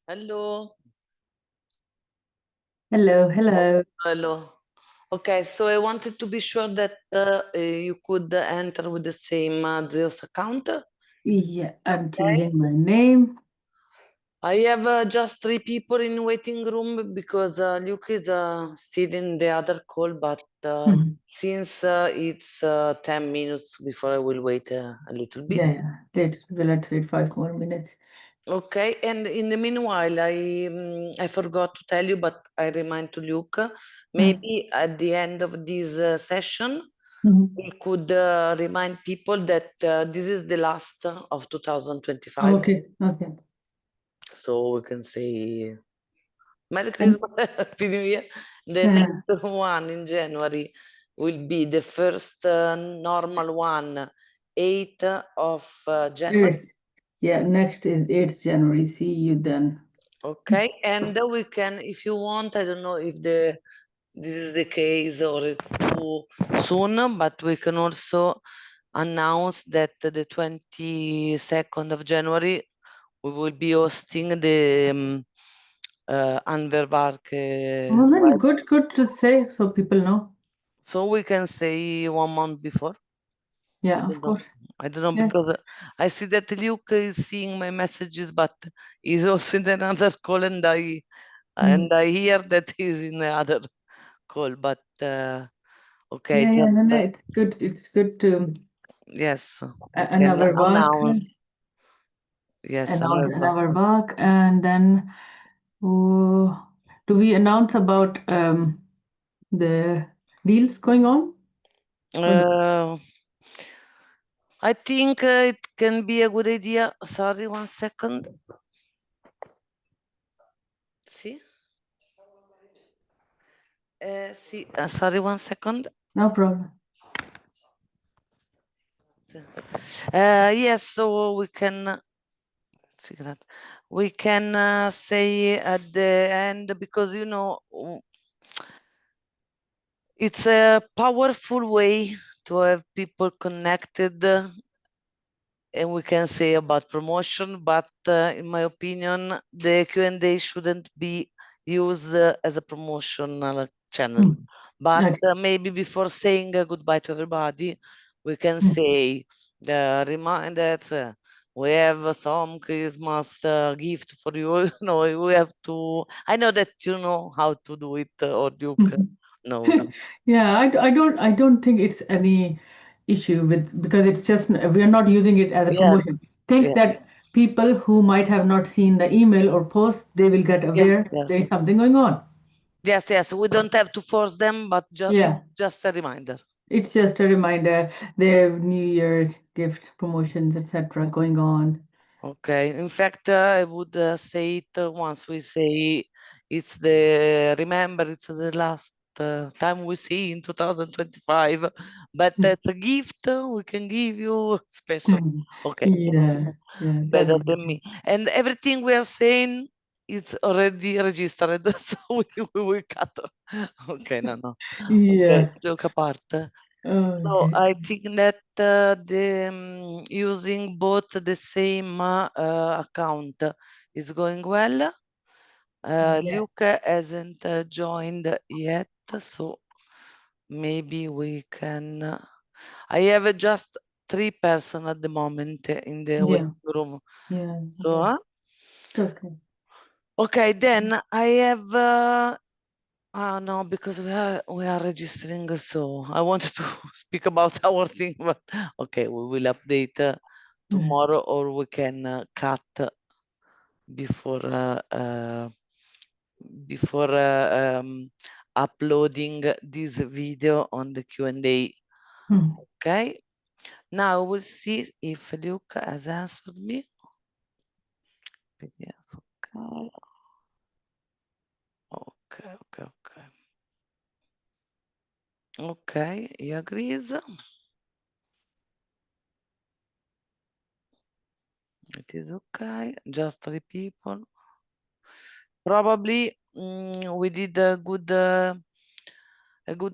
Hello. Hello, hello. Hello. Okay, so I wanted to be sure that you could enter with the same Zeus account. Yeah, I'm Okay. changing my name. I have just 3 people in waiting room because Luke is still in the other call, but Mhm. since it's 10 minutes before I will wait a little bit. Yeah. Let's wait 5 more minutes. Okay, and in the meanwhile, I forgot to tell you, but I remind to Luke, maybe at the end of this session, Mhm. we could remind people that this is the last of 2025. Okay, okay. So we can say Merry And Christmas, Happy New Year. The uh, next one in January will be the first normal one, 8th of January. 8th. Yeah, next is 8th January. See you then. Okay, and we can, if you want, I don't know if this is the case or it's too soon, but we can also announce that the 22nd of January we will be hosting the Anvervark Well, then live. good to say so people know. So we can say 1 month before. I Yeah, of don't know. course. I don't know Yeah. because I see that Luke is seeing my messages, but he's also in another call, and Mm. I hear that he's in the other call. But okay, Yeah, yeah, just no, it's good. It's good to yes, we can another work, announce. Yes, Anvervark. another work, and then do we announce about the deals going on? Or I think it can be a good idea. Sorry, 1 second. See? See, sorry, 1 second. no problem. Yes, so we can cigarette. We can say at the end because it's a powerful way to have people connected, and we can say about promotion, but in my opinion, the Q&A shouldn't be used as a promotional channel. Mm. But Okay. maybe before saying goodbye to everybody, we can Mm. say remind that we have some Christmas gift for you. We have to. I know that you know how to do it, or Duke Mhm. knows. Yeah, I don't think it's any issue with because it's just we are not using it as a Yes, promotion. Think yes, that people who might have not seen the email or post, they will get yes, aware there yes. is something going on. Yes, yes, we don't have to force them, but Yeah, it's just a reminder. it's just a reminder. There are New Year gift promotions, etc., going on. Okay. In fact, I would say it once we say remember, it's the last time we see in 2025, but that's a gift we can give you special. Mm. Okay. Yeah, yeah, that Better would be than me. And everything we are saying is already registered, so we will cut. Okay, no. Okay, yeah. joke apart. So Okay. I think that using both the same account is going well. Yeah. Luca hasn't joined yet, so maybe we can. I have just 3 person at the moment in the Yeah. waiting room. Yeah. So, Yeah. Okay. okay, then I have. No, because we are registering, so I wanted to speak about our thing, but okay, we will update Mm. tomorrow, or we can cut before uh, uh, before uploading this video on the Q&A. Mm. Okay, now we'll see if Luca has answered me. PDF, okay, okay, okay, okay. Okay, he agrees. It is okay. Just 3 people. Probably we did a good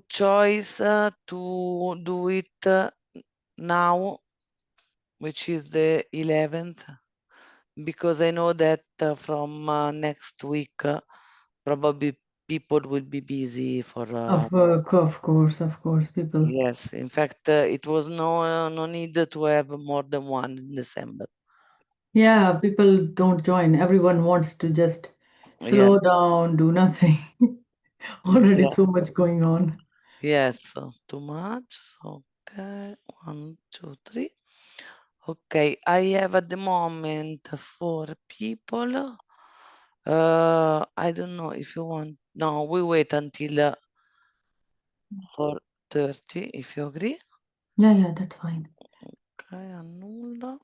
choice to do it now, which is the 11th, because I know that from next week probably people will be busy for Of course, people. yes. In fact, it was no need to have more than one in December. Yeah, people don't join. Everyone wants to just Yeah, slow down, do nothing. Already yeah, so much going on. yes. So too much. So okay, 1, 2, 3. Okay, I have at the moment 4 people. I don't know if you want. No, we wait until 4:30 if you agree. Yeah, that's fine. Okay, annulla.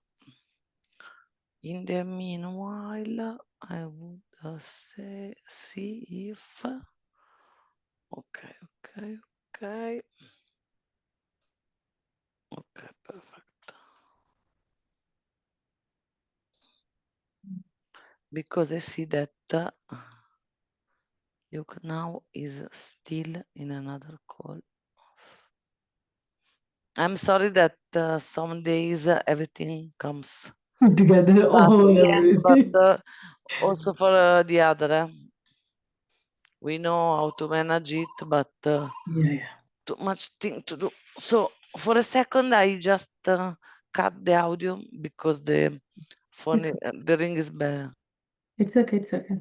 In the meanwhile, I would say see if. Okay, okay, okay, okay, perfect. Because I see that Luke now is still in another call. I'm sorry that some days everything comes Together, fast. all Yes, but everything. also for the other. We know how to manage it, but Yeah. too much thing to do. So for a second, I just cut the audio because the phone, It's the ring is bad. it's okay, it's okay.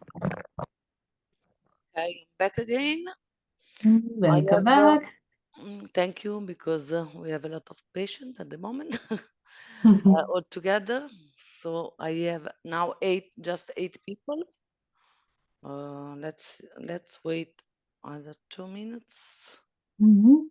Okay, I'm back again. I Welcome have, back. thank you because we have a lot of patients at the moment all together. So I have now just 8 people. Let's wait another 2 minutes. Mhm.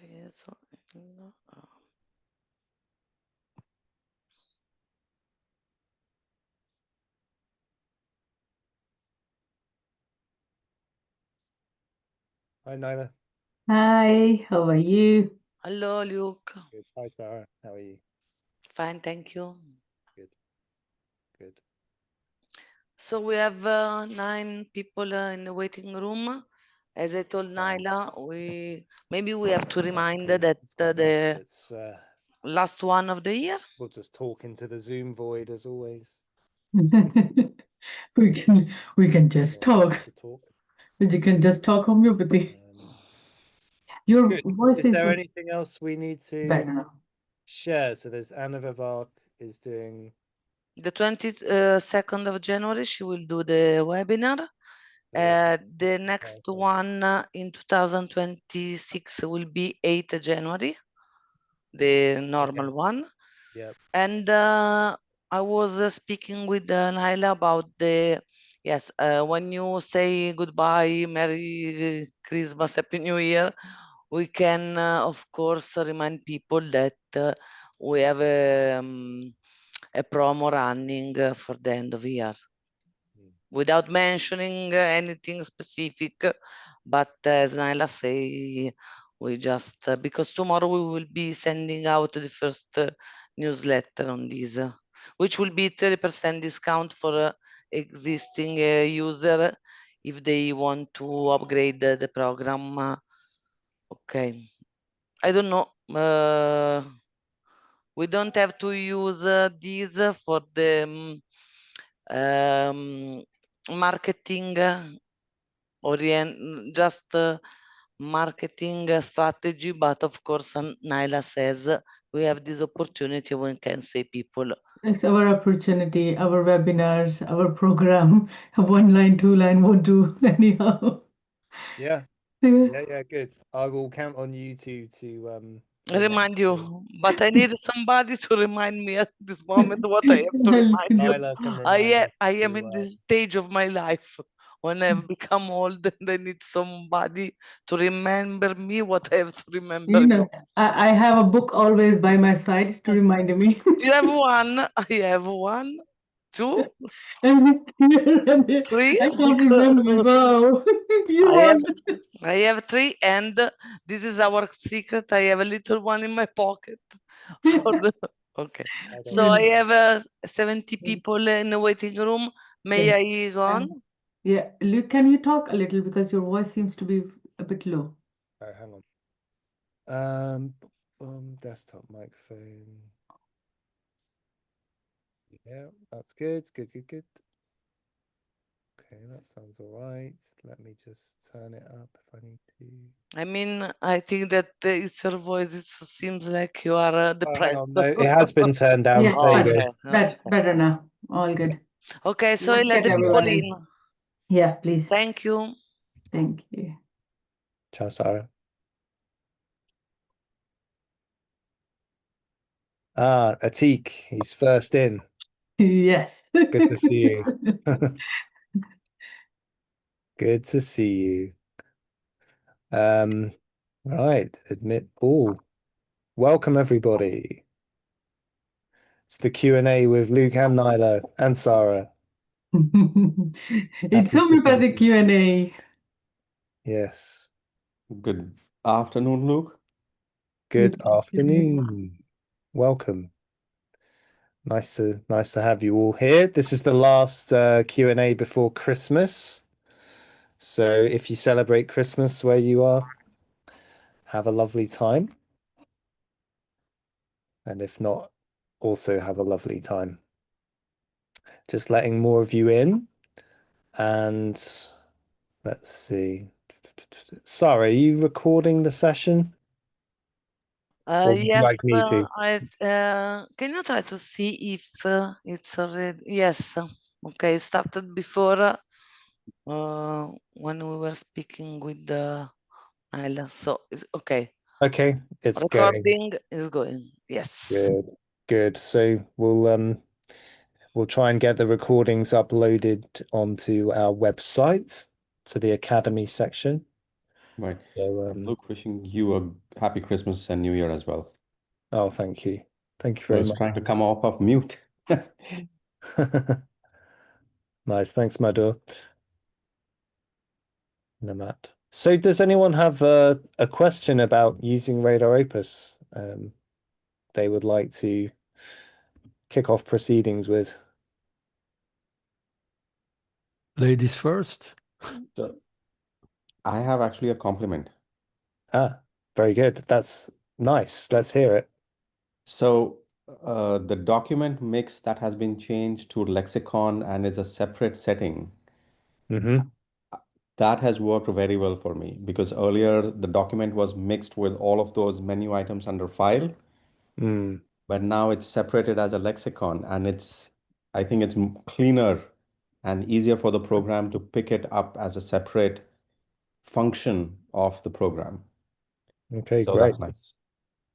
Preso Hi, Nyla. Hi, how are you? Hello, Luke. Good. Hi, Sarah. How are you? Fine, thank you. Good. Good. So we have 9 people in the waiting room. As I told Wow. Naila, maybe we have to That's remind cool. that That's nice. the It's last one of the year. we'll just talk into the Zoom void as always. We can just Lots talk. to talk. But you can just talk homeopathy. Um, Your good. voice Is is there anything else we need to better now. share? So there's Anna Vivak is doing The 22nd of January, she will do the webinar. The next okay. one in 2026 will be 8th January. the normal one. Yep. And I was speaking with Naila about yes, when you say goodbye, Merry Christmas, Happy New Year, we can, of course, remind people that we have a promo running for the end of year without mentioning anything specific. But as Naila say, we just because tomorrow we will be sending out the first newsletter on this, which will be 30% discount for existing user if they want to upgrade the program. Okay, I don't know. We don't have to use this for the marketing just marketing strategy, but of course Naila says we have this opportunity when can say people It's our opportunity, our webinars, our program. One line, two line won't do anyhow. Yeah. Yeah. Yeah. Good. I will count on you to remind me. you, but I need somebody to remind me at this moment what I have to remind you. Nyla can remind us I am in to, this stage of my life when I've become old and I need somebody to remember me what I have to remember You you. know, I have a book always by my side to remind me. You have one, I have one, two, And three. I can't remember. Wow. You I have want? I have three, and this is our secret. I have a little one in my pocket for the. Okay, so I Well, have 70 people in the waiting room. May okay. I go on? Yeah, Luke, can you talk a little because your voice seems to be a bit low. Oh, hang on. Desktop microphone. Yeah, that's good. Good. Okay, that sounds all right. Let me just turn it up if I need to. I mean, I think that it's your voice. It seems like you are Oh, hang depressed. on. No, it has been turned down. Yeah, There you fine. go. Okay. Better now. All good. Okay, so I Let's let get the people everyone in. in. Yeah, please. Thank you. Thank you. Ciao, Sarah. Ah, Atik, he's first in. Yes. Good to see you. Good to see you. Right, admit all. Welcome everybody. It's the Q&A with Luke and Nyla and Sarah. It's Happy to only by have the you. Q&A. Yes. Good afternoon, Luke. Good afternoon. Welcome. Nice to have you all here. This is the last Q&A before Christmas. So if you celebrate Christmas where you are, have a lovely time. And if not, also have a lovely time. Just letting more of you in. And let's see. Sarah, are you recording the session? Or would you Yes, like me to? can you try to see if it's already, yes, okay, started before when we were speaking with Ayla, so it's okay. Okay, it's going. Recording is going, yes. Good. So we'll try and get the recordings uploaded onto our website to the Academy section. Right. So Luke, wishing you a happy Christmas and New Year as well. oh, thank you. Thank you I very was much. trying to come off of mute. Nice. Thanks, Madhu. Namat. So does anyone have a question about using RadarOpus they would like to kick off proceedings with? Ladies first. So I have actually a compliment. Ah, very good. That's nice. Let's hear it. So the document mix that has been changed to lexicon and is a separate setting, Mm-hmm. that has worked very well for me because earlier the document was mixed with all of those menu items under file, Mm. but now it's separated as a lexicon and I think it's cleaner and easier for the program to pick it up as a separate function of the program. Okay, So great. that's nice.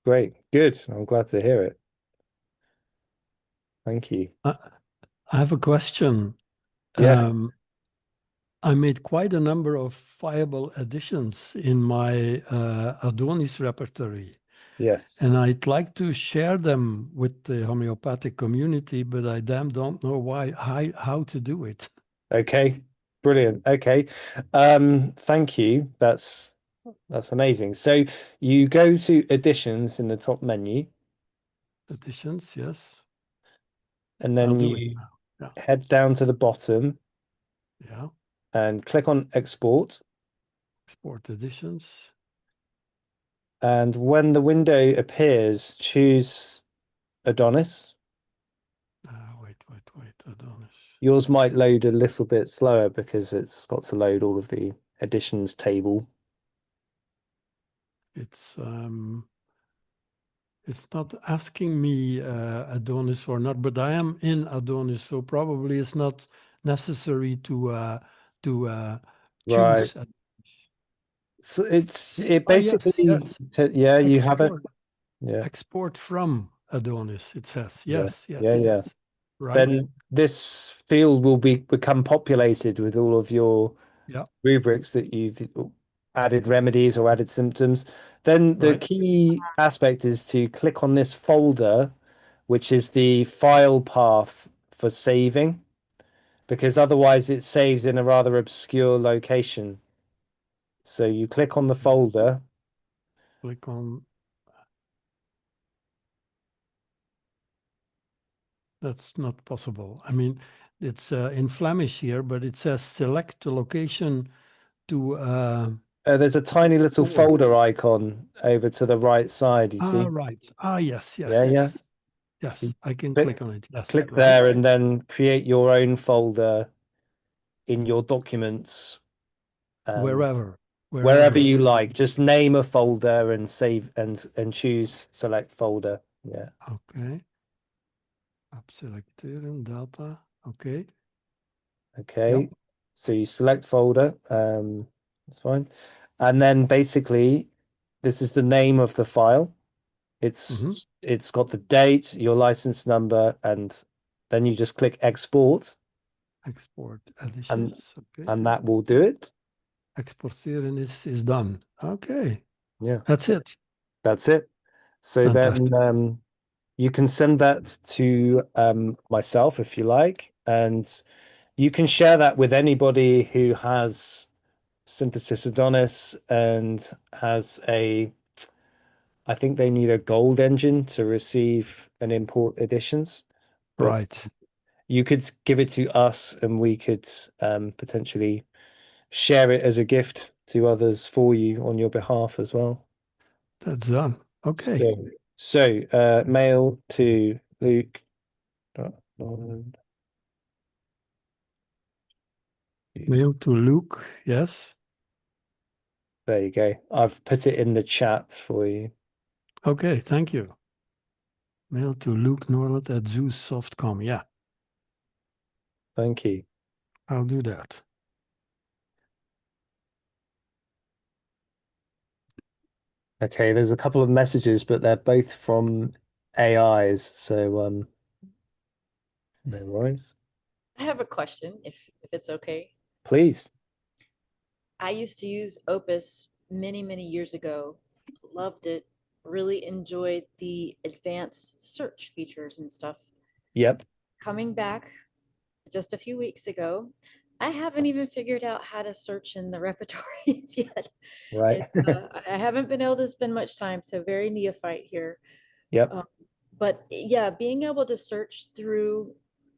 Great. Good. I'm glad to hear it. Thank you. I have a question. Yes. I made quite a number of viable additions in my Adonis repertory, Yes. and I'd like to share them with the homeopathic community, but I damn don't know how to do it. Okay. Brilliant. Okay. Thank you. That's amazing. So you go to additions in the top menu, Additions, yes. and I'll then do it you now. Yeah, head down to the bottom yeah. and click on export. Export additions. And when the window appears, choose Adonis. Wait, Adonis. Yours might load a little bit slower because it's got to load all of the additions table. It's not asking me Adonis or not, but I am in Adonis, so probably it's not necessary to Right. choose. So it Yes, basically, yeah, you have it. export, Yeah. export from Adonis, it says. Yeah. Yes, Yeah. Yeah. yes. Right? Then this field will become populated with all of your Yeah, rubrics that you've added remedies or added symptoms. Then the right. key aspect is to click on this folder, which is the file path for saving, because otherwise it saves in a rather obscure location. So you click on the folder. Click on. That's not possible. I mean, it's in Flemish here, but it says select the location to. There's a tiny little Export. folder icon over to the right side, you see? Right. Yes, Yeah, yeah. yes. I can Click, click on it. Yes, click right. there and then create your own folder in your documents. Wherever. Wherever you like, just name a folder and save and choose select folder. Yeah. Okay. App selecteren, data. Okay. Okay. Yep. So you select folder. That's fine. And then basically, this is the name of the file. It's got the date, your license number, and then you just click export, Export and additions. Okay. and that will do it. Exporteren is done. Okay. Yeah, That's it. that's it. So then Fantastic. you can send that to myself if you like, and you can share that with anybody who has Synthesis Adonis and has I think they need a gold engine to receive and import editions, but Right. you could give it to us and we could potentially share it as a gift to others for you on your behalf as well. That's done. Okay. So mail to Luke. Mail to Luke. Yes. There you go. I've put it in the chat for you. Okay. Thank you. Mail to Luke Norland at ZeusSoft.com. Yeah, Thank you. I'll do that. Okay, there's a couple of messages, but they're both from AIs, so no worries. I have a question, if it's okay. Please. I used to use Opus many years ago. Loved it. Really enjoyed the advanced search features and stuff. Yep. Coming back just a few weeks ago, I haven't even figured out how to search in the repertories yet. Right. I haven't been able to spend much time, so very neophyte here. Yep. But yeah, being able to search through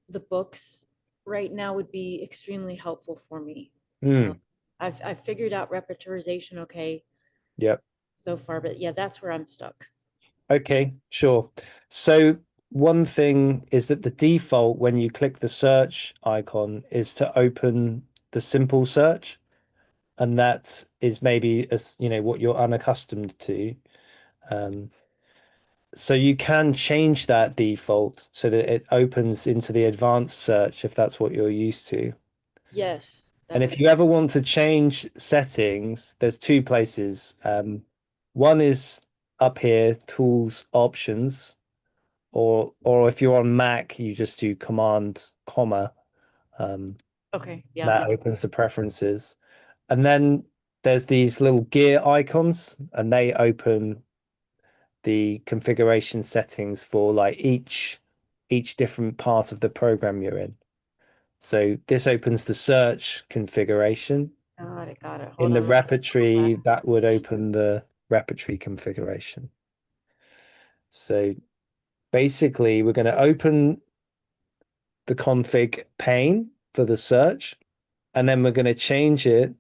the books right now would be extremely helpful for me. I've figured out repertorization okay Yep. so far, but yeah, that's where I'm stuck. Okay, sure. So one thing is that the default when you click the search icon is to open the simple search, and that is maybe as what you're unaccustomed to. So you can change that default so that it opens into the advanced search if that's what you're used to. Yes. And if you ever want to change settings, there's two places. One is up here, tools, options, or if you're on Mac, you just do Command, comma. Okay, yeah. That opens the preferences. And then there's these little gear icons, and they open the configuration settings for like each different part of the program you're in. So this opens the search configuration. Got it. Hold In the on. repertory, that would open the repertory configuration. So basically, we're going to open the config pane for the search, and then we're going to change it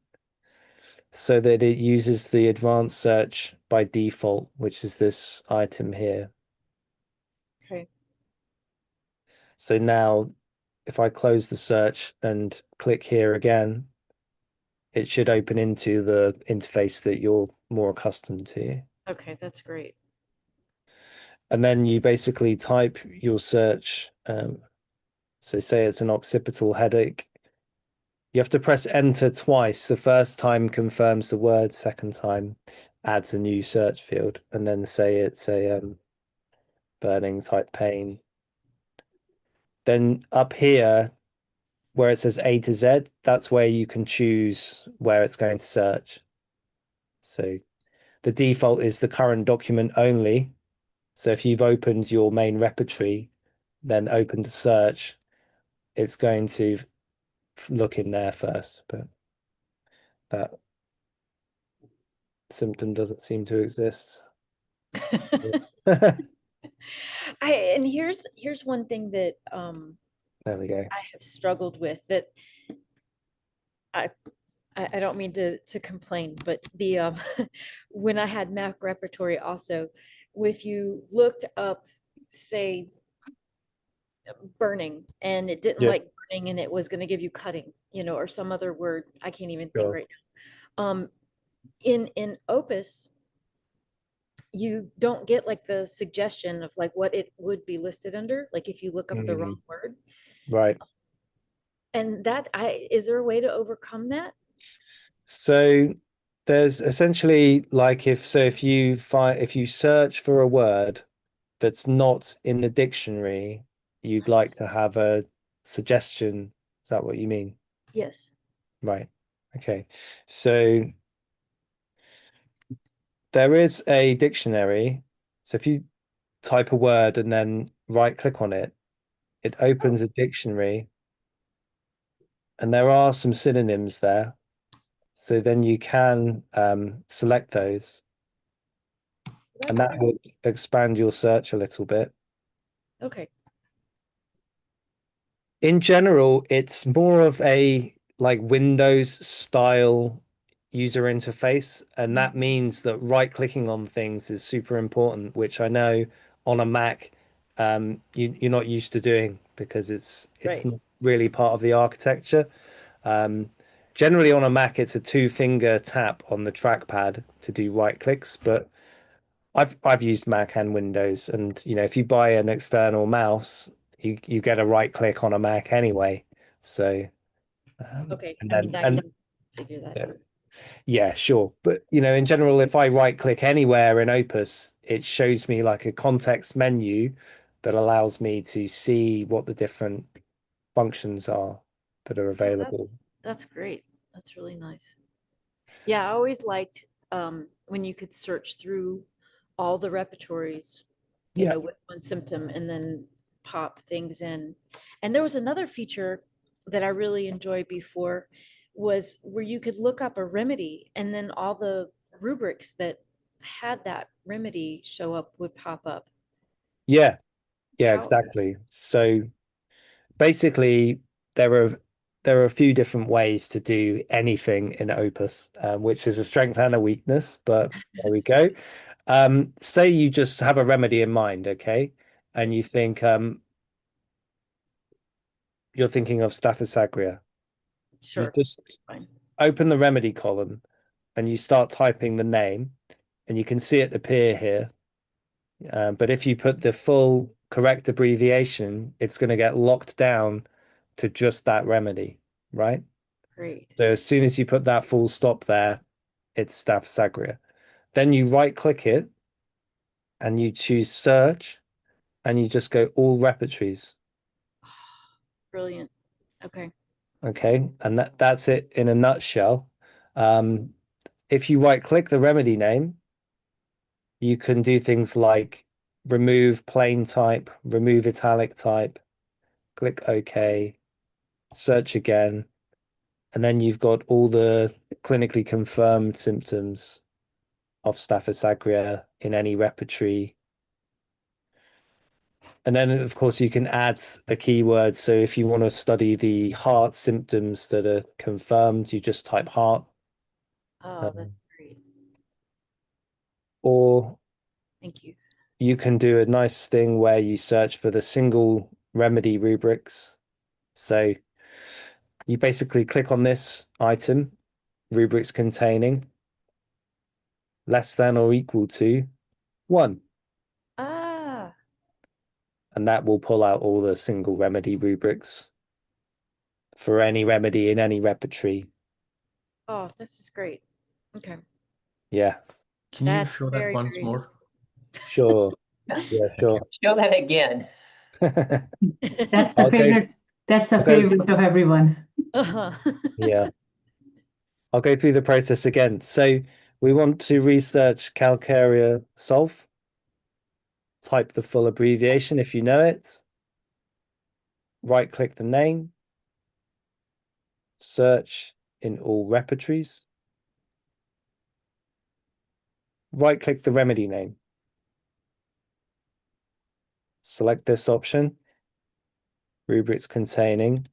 so that it uses the advanced search by default, which is this item here. Okay. So now if I close the search and click here again, it should open into the interface that you're more accustomed to. Okay, that's great. And then you basically type your search. So say it's an occipital headache. You have to press enter twice. The first time confirms the word, second time adds a new search field, and then say it's a burning type pain. Then up here, where it says A to Z, that's where you can choose where it's going to search. So the default is the current document only. So if you've opened your main repertory, then open the search, it's going to look in there first, but that symptom doesn't seem to exist. And here's one thing that There we go. I have struggled with, that I don't mean to complain, but the when I had Mac repertory also, if you looked up, say, burning, and it didn't Yeah. like burning, and it was going to give you cutting, or some other word I can't even think Sure. right now. In Opus, you don't get like the suggestion of like what it would be listed under, like if you look up the wrong word. Right. And is there a way to overcome that? So there's essentially like if you search for a word that's not in the dictionary, you'd like to have a suggestion. Is that what you mean? Yes. Right. Okay. So there is a dictionary. So if you type a word and then right click on it, it opens a dictionary, and there are some synonyms there. So then you can select those, and that will expand your search a little bit. Okay. In general, it's more of a like Windows style user interface, and that means that right clicking on things is super important, which I know on a Mac you're not used to doing because it's Right. not really part of the architecture. Generally on a Mac, it's a 2-finger tap on the trackpad to do right clicks, but I've used Mac and Windows, and if you buy an external mouse, you get a right click on a Mac anyway. So Okay. and I mean, then I can figure that out. yeah, sure. But in general, if I right click anywhere in Opus, it shows me like a context menu that allows me to see what the different functions are that are available. That's great. That's really nice. Yeah, I always liked when you could search through all the repertories, Yeah. with one symptom and then pop things in. And there was another feature that I really enjoyed before, was where you could look up a remedy, and then all the rubrics that had that remedy show up would pop up. Yeah, How- exactly. So basically, there are a few different ways to do anything in Opus, which is a strength and a weakness, but there we go. Say you just have a remedy in mind, okay? And you think you're thinking of Staphysagria. You Sure. just Fine. open the remedy column and you start typing the name, and you can see it appear here. But if you put the full correct abbreviation, it's going to get locked down to just that remedy, right? Great. So as soon as you put that full stop there, it's Staphysagria. Then you right click it and you choose search, and you just go all repertories. Brilliant. Okay. Okay, and that's it in a nutshell. If you right click the remedy name, you can do things like remove plain type, remove italic type, click OK, search again, and then you've got all the clinically confirmed symptoms of Staphylococcus aureus in any repertory. And then, of course, you can add a keyword. So if you want to study the heart symptoms that are confirmed, you just type heart. Oh, that's great. Or Thank you. you can do a nice thing where you search for the single remedy rubrics. So you basically click on this item, rubrics containing less than or equal to 1. Ah, And that will pull out all the single remedy rubrics for any remedy in any repertory. oh, this is great. Okay. Yeah, Can you That's show that very, once very more? sure. Yeah. Yeah, sure. Show that again. That's the I'll go- favorite. That's the I'll go- favorite of everyone. Uh-huh. Yeah. I'll go through the process again. So we want to research Calcarea sulf. Type the full abbreviation if you know it. Right click the name. Search in all repertories. Right click the remedy name. Select this option. Rubrics containing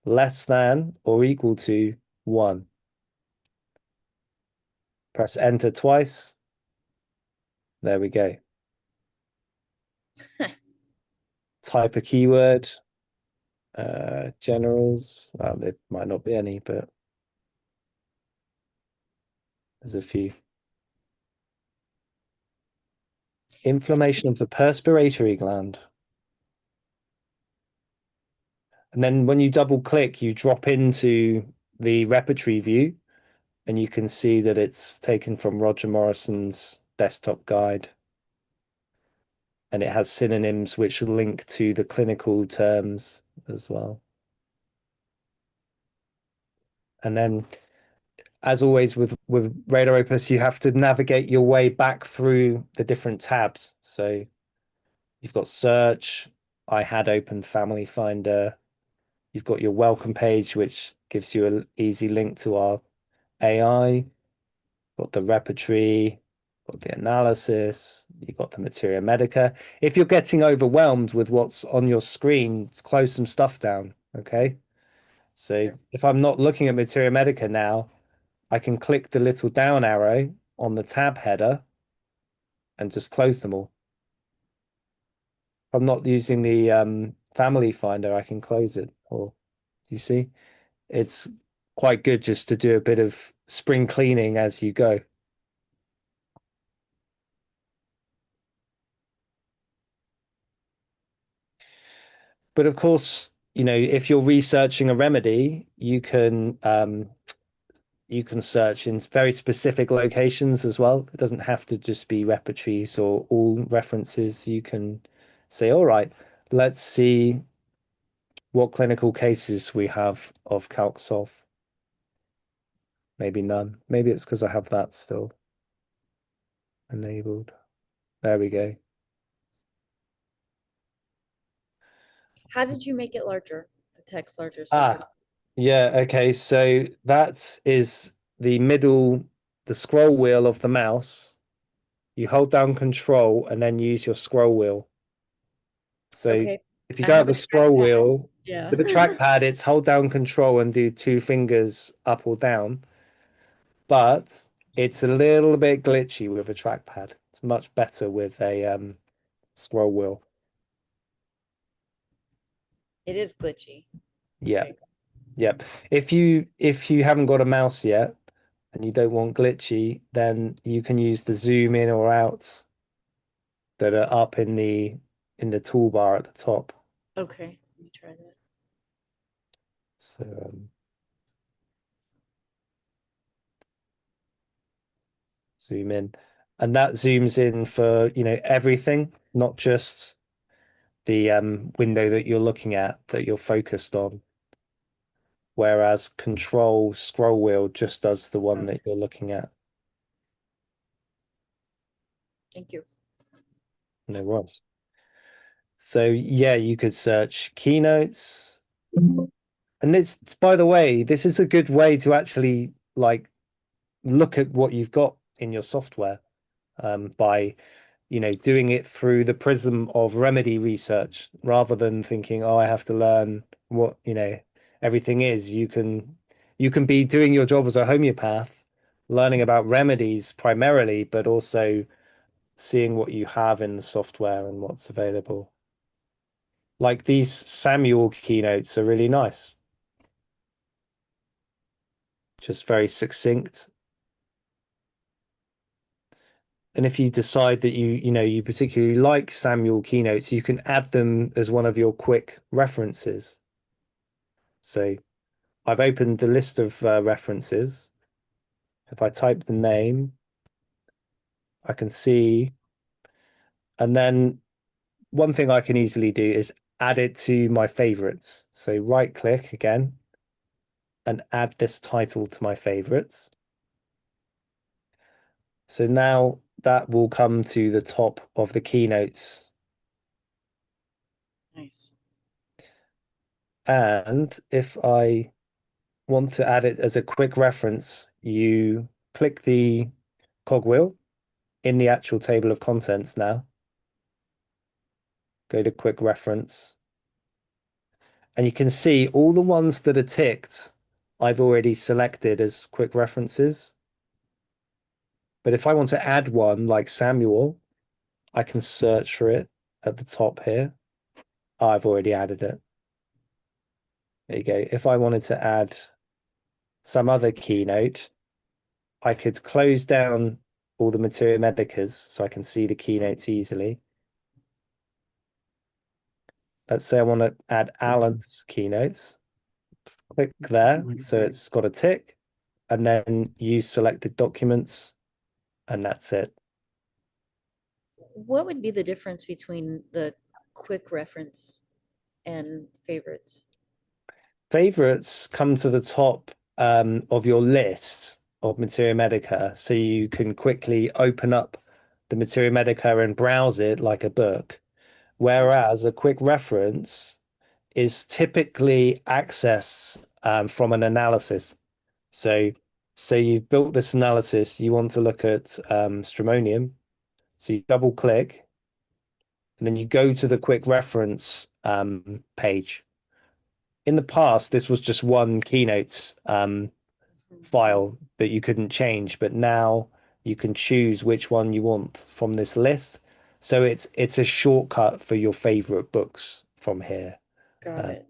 less than or equal to 1. Press enter twice. There we go. Type a keyword. Generals. Well, there might not be any, but there's a few. Inflammation of the perspiratory gland. And then when you double click, you drop into the repertory view, and you can see that it's taken from Roger Morrison's desktop guide. And it has synonyms which link to the clinical terms as well. And then, as always with RadarOpus, you have to navigate your way back through the different tabs. So you've got search. I had opened Family Finder. You've got your welcome page, which gives you an easy link to our AI. Got the repertory, got the analysis, you've got the materia medica. If you're getting overwhelmed with what's on your screen, close some stuff down, okay? So if I'm not looking at materia medica now, I can click the little down arrow on the tab header and just close them all. If I'm not using the family finder, I can close it. Or you see, it's quite good just to do a bit of spring cleaning as you go. But of course, if you're researching a remedy, you can search in very specific locations as well. It doesn't have to just be repertories or all references. You can say, all right, let's see what clinical cases we have of CalcSolve. Maybe none. Maybe it's because I have that still enabled. There we go. How did you make it larger? The text larger? So I could- Yeah, okay. So that is the scroll wheel of the mouse. You hold down control and then use your scroll wheel. So Okay. if you I don't have have a a scroll trackpad. wheel, Yeah. with a trackpad, it's hold down control and do 2 fingers up or down. But it's a little bit glitchy with a trackpad. It's much better with a scroll wheel. It is glitchy. Yeah. Okay. Yep. If you haven't got a mouse yet and you don't want glitchy, then you can use the zoom in or out that are up in the toolbar at the top. Okay. Let me try that. So zoom in. and that zooms in for, everything, not just the window that you're looking at, that you're focused on. Whereas Control scroll wheel just does the one that you're looking at. Thank you. No worries. So yeah, you could search keynotes. And this, by the way, this is a good way to actually like look at what you've got in your software by doing it through the prism of remedy research rather than thinking, oh, I have to learn what everything is. You can be doing your job as a homeopath, learning about remedies primarily, but also seeing what you have in the software and what's available. Like these Samuel keynotes are really nice. Just very succinct. And if you decide that you particularly like Samuel keynotes, you can add them as one of your quick references. So I've opened the list of references. If I type the name, I can see. And then one thing I can easily do is add it to my favorites. So right click again and add this title to my favorites. So now that will come to the top of the keynotes. Nice. And if I want to add it as a quick reference, you click the cogwheel in the actual table of contents now. Go to quick reference. And you can see all the ones that are ticked, I've already selected as quick references. But if I want to add one like Samuel, I can search for it at the top here. Oh, I've already added it. There you go. If I wanted to add some other keynote, I could close down all the Materia Medicas so I can see the keynotes easily. Let's say I want to add Alan's keynotes. Click there, so it's got a tick, and then use selected documents, and that's it. What would be the difference between the quick reference and favorites? Favorites come to the top of your list of Materia Medica, so you can quickly open up the Materia Medica and browse it like a book. Whereas a quick reference is typically access from an analysis. So you've built this analysis, you want to look at stramonium. So you double click and then you go to the quick reference page. In the past, this was just one keynotes file that you couldn't change, but now you can choose which one you want from this list. So it's a shortcut for your favorite books from here. Got it.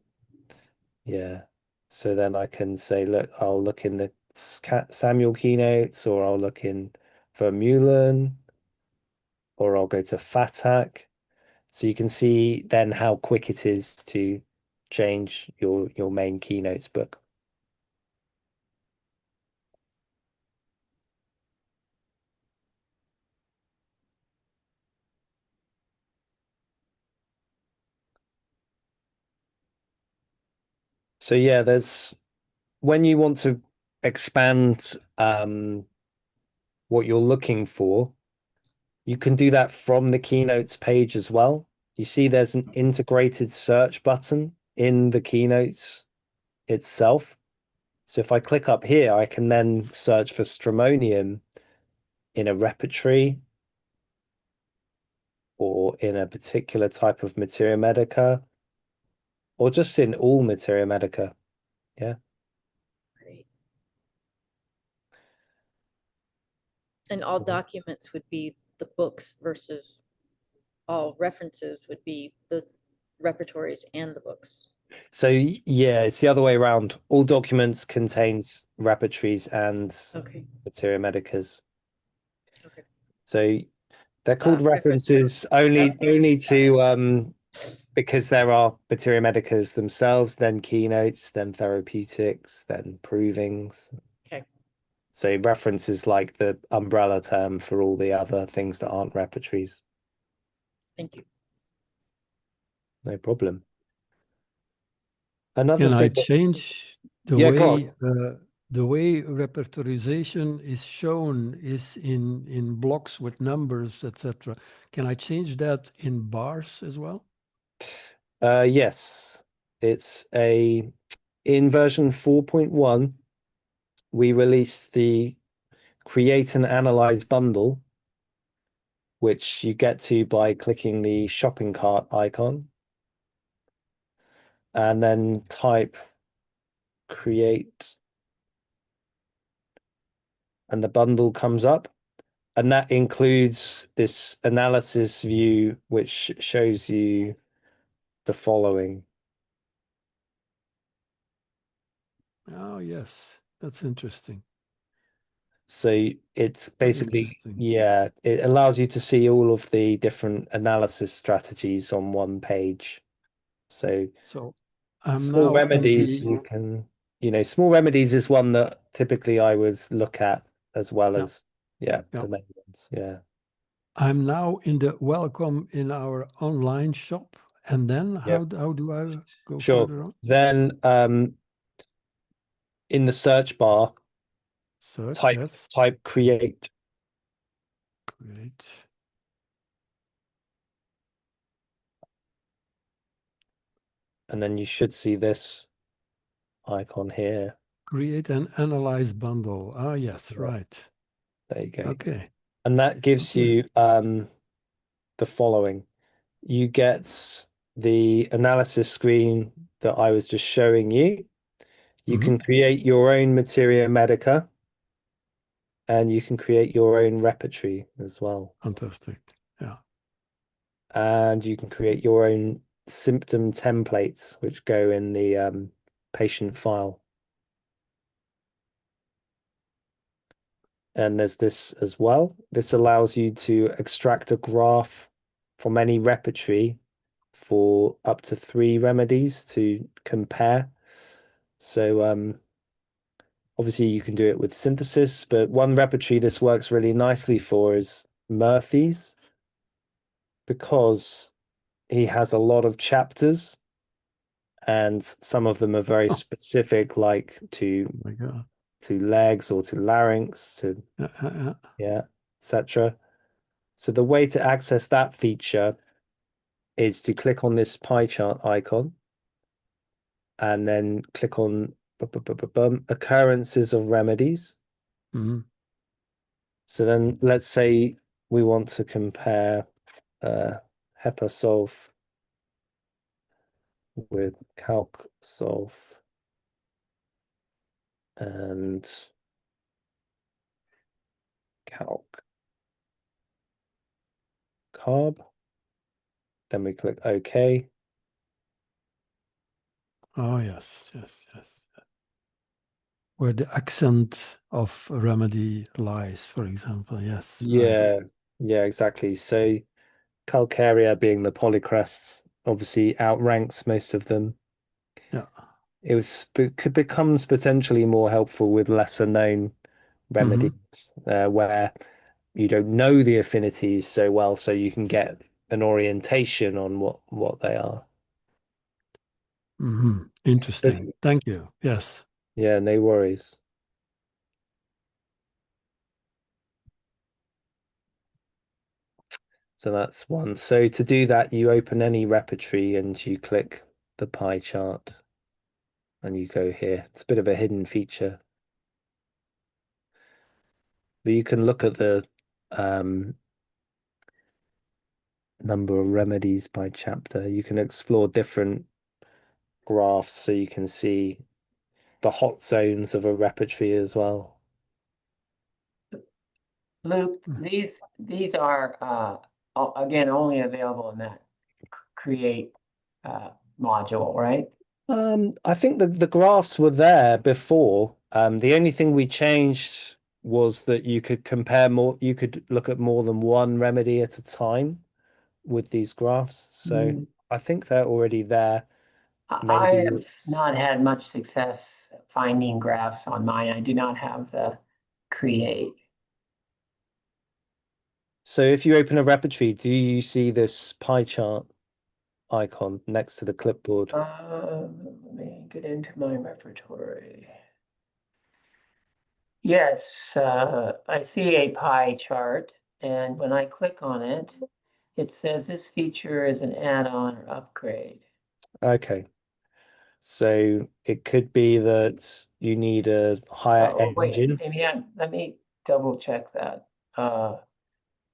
Yeah. So then I can say, look, I'll look in the Samuel keynotes, or I'll look in Vermeulen, or I'll go to Fatak. So you can see then how quick it is to change your main keynotes book. So yeah, when you want to expand what you're looking for, you can do that from the keynotes page as well. You see there's an integrated search button in the keynotes itself. So if I click up here, I can then search for stramonium in a repertory or in a particular type of Materia Medica, or just in all Materia Medica. Yeah. Great. And all documents would be the books versus all references would be the repertories and the books. So yeah, it's the other way around. All documents contains repertories and Okay. Materia Medicas. Okay. So they're called references only to because there are Materia Medicas themselves, then keynotes, then therapeutics, then provings. Okay. So reference is like the umbrella term for all the other things that aren't repertories. Thank you. No problem. Another Can I thing that, change the yeah, go way on. the way repertorization is shown is in blocks with numbers, etc. Can I change that in bars as well? Yes, it's in version 4.1, we released the create and analyze bundle, which you get to by clicking the shopping cart icon and then type create, and the bundle comes up. And that includes this analysis view, which shows you the following. Oh, yes, that's interesting. So it's basically, interesting. yeah, it allows you to see all of the different analysis strategies on one page. So I'm small now in remedies, the, you can, small remedies is one that typically I would look at as well as, the main ones. Yeah. I'm now in the welcome in our online shop. And then how do I go Sure. further on? Then in the search bar, Search, yes. type create. Create. And then you should see this icon here. Create and analyze bundle. Ah, yes, Yeah. right. There you go. Okay. And that gives you the following. You get the analysis screen that I was just showing you. You can create your own materia medica, and you can create your own repertory as well. Fantastic. Yeah. And you can create your own symptom templates, which go in the patient file. And there's this as well. This allows you to extract a graph from any repertory for up to 3 remedies to compare. So obviously you can do it with synthesis, but one repertory this works really nicely for is Murphy's, because he has a lot of chapters and some of them are very specific, like to Oh my God. to legs or to larynx, to etc. So the way to access that feature is to click on this pie chart icon and then click on occurrences of remedies. So then let's say we want to compare HEPA-Solv with Calc-Solv and Calc-Carb. Then we click OK. Oh, yes. Where the accent of remedy lies, for example. Yes. Yeah, Right. yeah, exactly. So Calcarea being the polycrests obviously outranks most of them. Yeah. It becomes potentially more helpful with lesser known remedies where you don't know the affinities so well, so you can get an orientation on what they are. Interesting. Thank you. Yes. Yeah, no worries. So that's one. So to do that, you open any repertory and you click the pie chart and you go here. It's a bit of a hidden feature. But you can look at the number of remedies by chapter. You can explore different graphs so you can see the hot zones of a repertory as well. Luke, these are again only available in that create module, right? I think the graphs were there before. The only thing we changed was that you could compare more, you could look at more than one remedy at a time with these graphs. So I think they're already there. I have not had much success finding graphs on mine. I do not have the create. So if you open a repertory, do you see this pie chart icon next to the clipboard? Let me get into my repertory. Yes, I see a pie chart, and when I click on it, it says this feature is an add-on or upgrade. Okay. So it could be that you need a higher Wait, engine. let me double check that.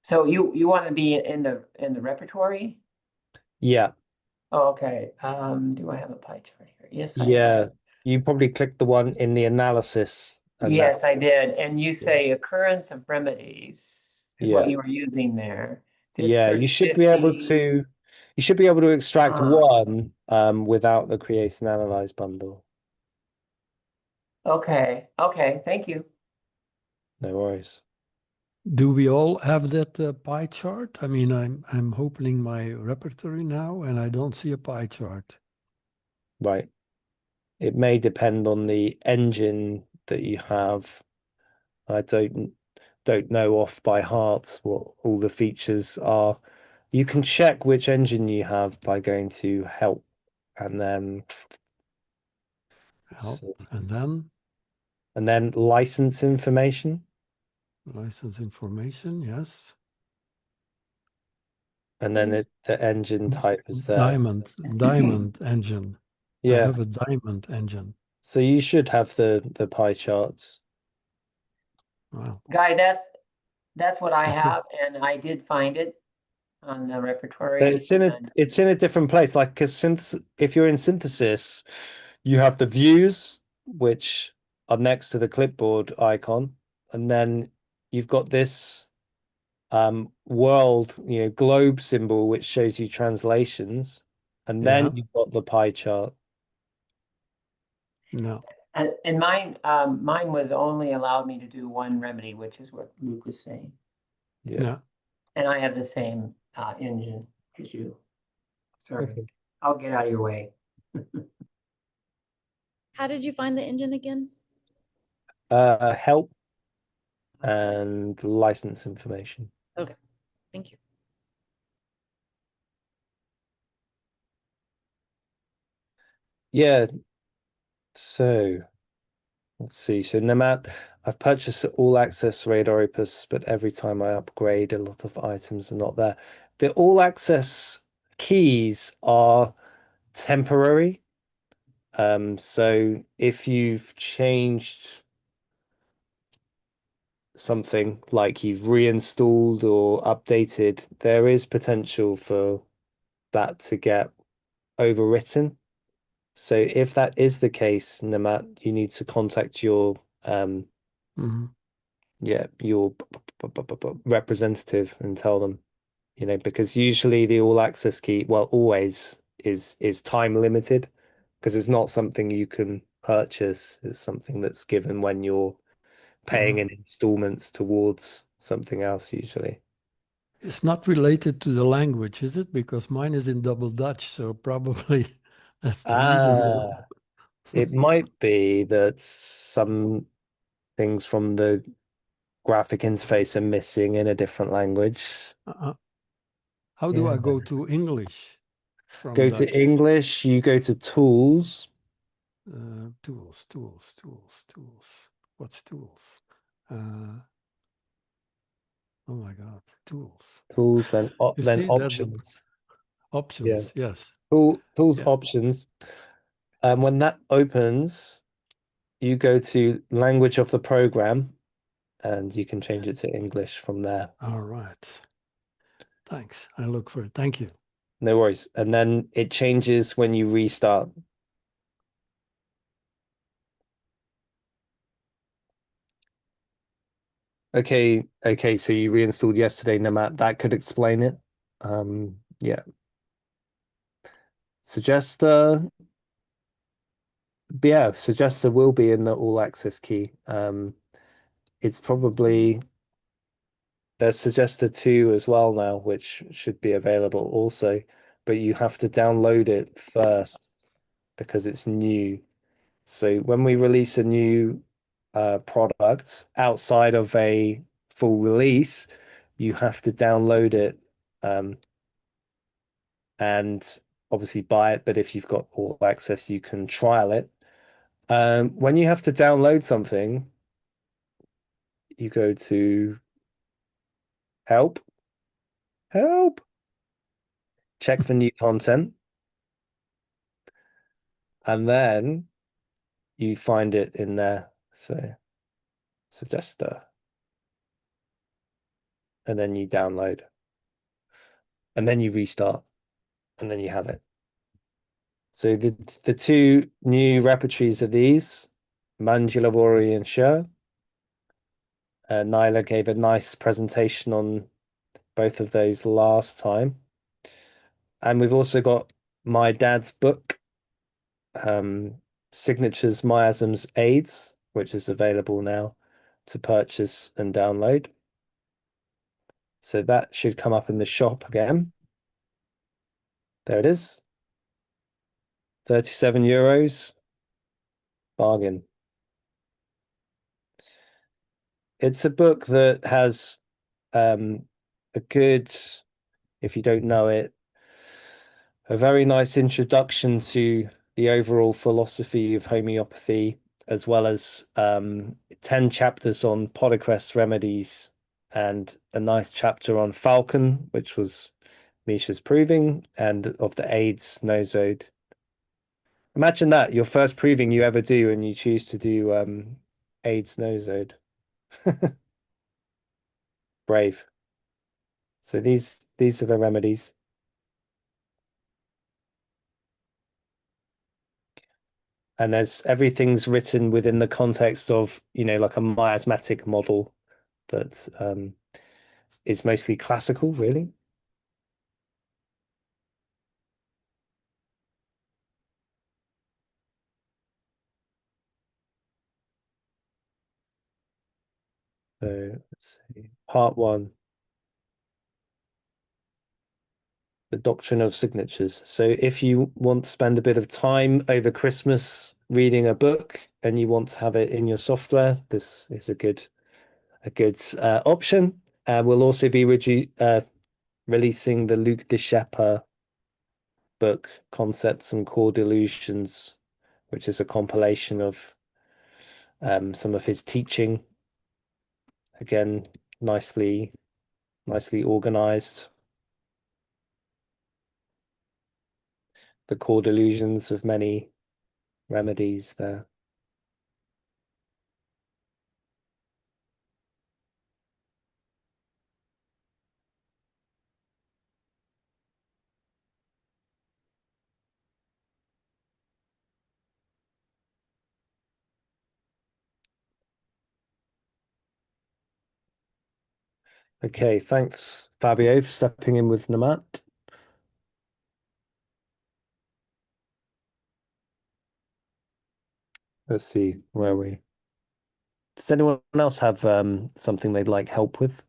So you want to be in the repertory? Yeah. Oh, okay. Do I have a pie chart here? Yes, I Yeah. have. You probably clicked the one in the analysis and that. Yes, I did. And you say occurrence of remedies is what Yeah. you were using there. Yeah. There's You should be able 50. to extract Ah, one without the create and analyze bundle. okay. Okay. Thank you. No worries. Do we all have that pie chart? I mean, I'm opening my repertory now and I don't see a pie chart. Right. It may depend on the engine that you have. I don't know off by heart what all the features are. You can check which engine you have by going to help and then Help. so- And then license information. license information, yes. And then the engine type is there. Diamond engine. I Yeah. have a diamond engine. So you should have the pie charts. Wow. Guy, that's what I That's it. have, and I did find it on the But repertory. it's in a different place. Like, because since if you're in synthesis, you have the views, which are next to the clipboard icon, and then you've got this world, globe symbol, which shows you translations, and then Yeah. you've got the pie chart. No. And mine was only allowed me to do one remedy, which is what Luke was saying. Yeah. Yeah. And I have the same engine as you. Sorry, Okay. I'll get out of your way. How did you find the engine again? Help and license information. Okay, thank you. Yeah. So let's see. So Nomad, I've purchased the all access RadarOpus, but every time I upgrade, a lot of items are not there. The all access keys are temporary. So if you've changed something like you've reinstalled or updated, there is potential for that to get overwritten. So if that is the case, Namat, you need to contact your Mhm. your representative and tell them, because usually the all access key, well, always is time limited because it's not something you can purchase. It's something that's given when you're paying in installments towards something else usually. It's not related to the language, is it? Because mine is in double Dutch, so probably that's the reason. It might be that some things from the graphic interface are missing in a different language. How do Yeah. I go to English from Go Dutch? to English, you go to tools. Tools. What's tools? Oh my God, tools. Tools, then You then see that options. options, yes. Tools Yeah. options. And when that opens, you go to language of the program and you can change it to English from there. All right. Thanks. I look for it. Thank you. No worries. And then it changes when you restart. Okay, so you reinstalled yesterday, Namat. That could explain it. Yeah. Suggester, Suggester will be in the all access key. It's probably there's Suggester 2 as well now, which should be available also, but you have to download it first because it's new. So when we release a new product outside of a full release, you have to download it and obviously buy it. But if you've got all access, you can trial it. When you have to download something, you go to help, check the new content, and then you find it in there. So suggester, and then you download, and then you restart, and then you have it. So the two new repertories are these, Manjulavori and Sher. Nyla gave a nice presentation on both of those last time. And we've also got my dad's book, Signatures, Miasms, AIDS, which is available now to purchase and download. So that should come up in the shop again. There it is. 37 euros. Bargain. It's a book that has a good, if you don't know it, a very nice introduction to the overall philosophy of homeopathy, as well as 10 chapters on Podocrest remedies and a nice chapter on Falcon, which was Misha's proving, and of the AIDS nosode. Imagine that, your first proving you ever do, and you choose to do AIDS nosode. Brave. So these are the remedies. And there's everything's written within the context of, like a miasmatic model that is mostly classical, really. So let's see. Part 1. The doctrine of signatures. So if you want to spend a bit of time over Christmas reading a book and you want to have it in your software, this is a good option. We'll also be releasing the Luc de Schepper book, Concepts and Core Delusions, which is a compilation of some of his teaching. Again, nicely organized. The core delusions of many remedies there. Okay, thanks, Fabio, for stepping in with Namat. Let's see, where are we? Does anyone else have something they'd like help with?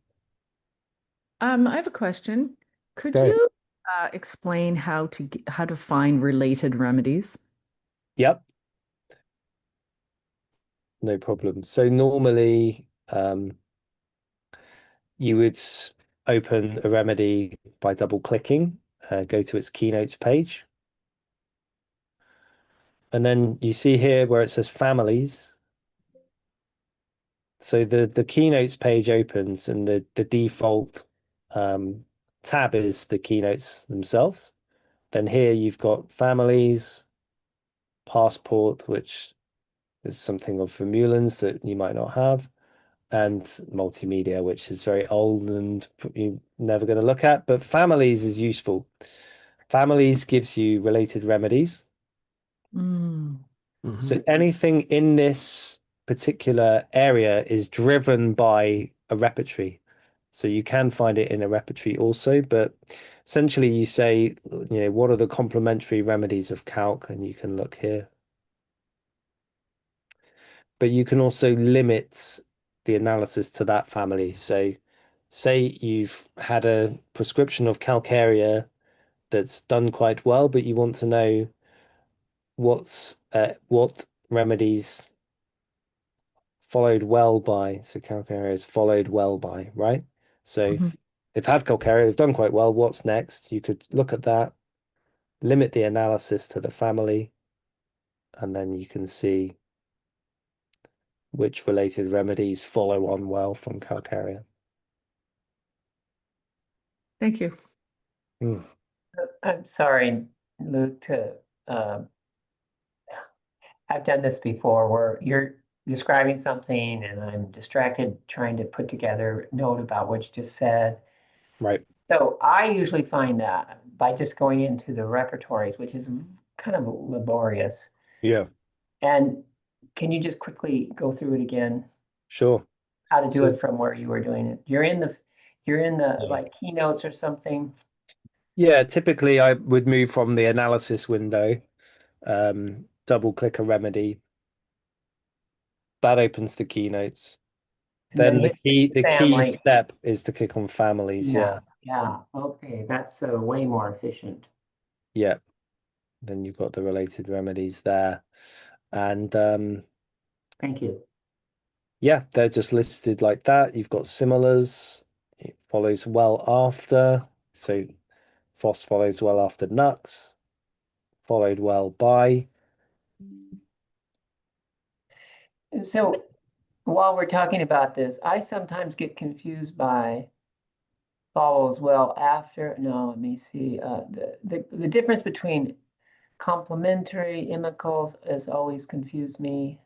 I have a question. Could Go. you explain how to find related remedies? Yep. No problem. So normally you would open a remedy by double clicking, go to its keynotes page. And then you see here where it says families. So the keynotes page opens and the default tab is the keynotes themselves. Then here you've got families, passport, which is something of Vermeulen's that you might not have, and multimedia, which is very old and you're never going to look at. But families is useful. Families gives you related remedies. So anything in this particular area is driven by a repertory. So you can find it in a repertory also, but essentially you say, what are the complementary remedies of calc? And you can look here. But you can also limit the analysis to that family. So say you've had a prescription of calcarea that's done quite well, but you want to know what remedies followed well by. So calcarea is followed well by, right? So Mhm. they've had calcarea, they've done quite well. What's next? You could look at that, limit the analysis to the family, and then you can see which related remedies follow on well from calcarea. Thank you. I'm sorry, Luke, I've done this before where you're describing something and I'm distracted trying to put together a note about what you just said. Right. So I usually find that by just going into the repertories, which is kind of laborious. Yeah, And can you just quickly go through it again? sure. How to do So- it from where you were doing it? You're in the Yeah. like keynotes or something. Yeah, typically I would move from the analysis window, double click a remedy. That opens the keynotes. And Then hit the key family. step is to click on families. Yeah. Yeah. Okay, that's way more efficient. Yeah. Then you've got the related remedies there. And Thank you. yeah, they're just listed like that. You've got similars. It follows well after. So FOSS follows well after NUX, followed well by. So while we're talking about this, I sometimes get confused by follows well after. No, let me see. The difference between complementary imicals has always confused me.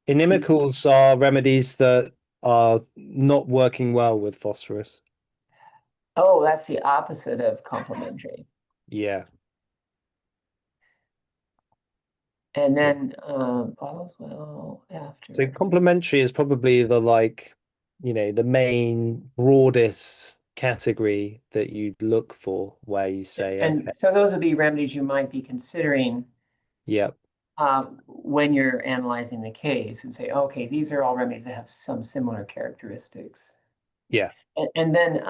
Inimicals are remedies that are not working well with phosphorus. Oh, that's the opposite of complementary. Yeah. And then follows well after. So complementary is probably the the main broadest category that you'd look for where you say, And okay, so those would be remedies you might be considering yeah, when you're analyzing the case and say, okay, these are all remedies that have some similar characteristics. yeah, And then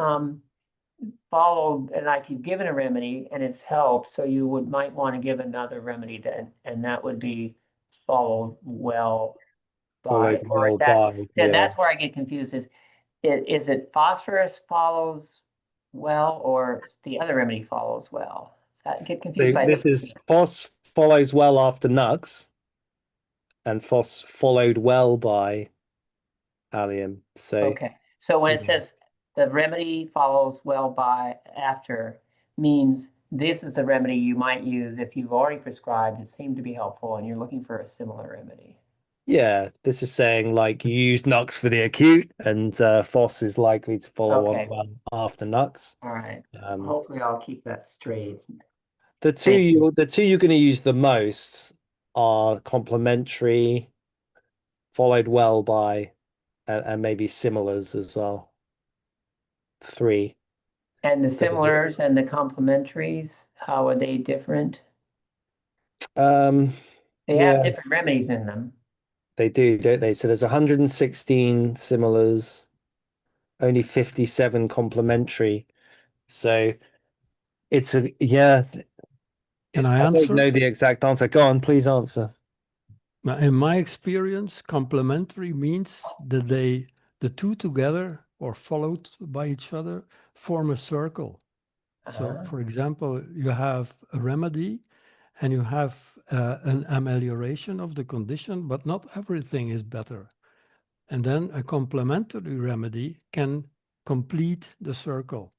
followed, and like you've given a remedy and it's helped, so you might want to give another remedy then, and that would be followed well by, followed or well that, by, then yeah. that's where I get confused is it phosphorus follows well, or the other remedy follows well? Does that get confused So by this the? is FOSS follows well after NUX, and FOSS followed well by allium. So Okay, so when it yeah. says the remedy follows well by after, means this is the remedy you might use if you've already prescribed, it seemed to be helpful, and you're looking for a similar remedy. Yeah, this is saying like you use NUX for the acute, and FOSS is likely to follow Okay. on well after NUX. All right, hopefully I'll keep that straight. The two you're going to use the most are complementary, followed well by, and maybe similars as well. 3. And the similars and the complementaries, how are they different? They Yeah, have different remedies in them. they do, don't they? So there's 116 similars, only 57 complementary. So it's yeah. Can I I don't answer? know the exact answer. Go on, please answer. Now, in my experience, complementary means that the two together or followed by each other form a circle. So, for example, you have a remedy and you have an amelioration of the condition, but not everything is better. And then a complementary remedy can complete the circle.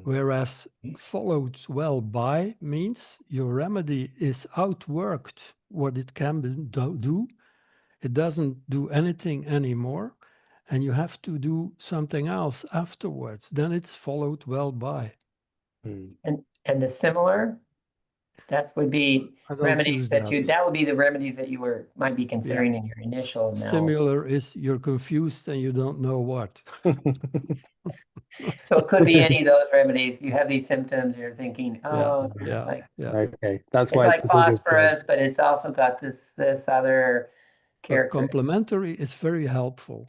Whereas followed well by means your remedy is outworked what it can do. It doesn't do anything anymore, and you have to do something else afterwards. Then it's followed well by. And the similar, that would be I don't remedies use that that. that would be the remedies that you might be considering in your initial analysis. Similar is you're confused and you don't know what. So it could be any of those remedies. You have these symptoms, you're thinking, oh, yeah. Okay, that's it's why like the biggest one. phosphorus, but it's also got this other But character. complementary is very helpful.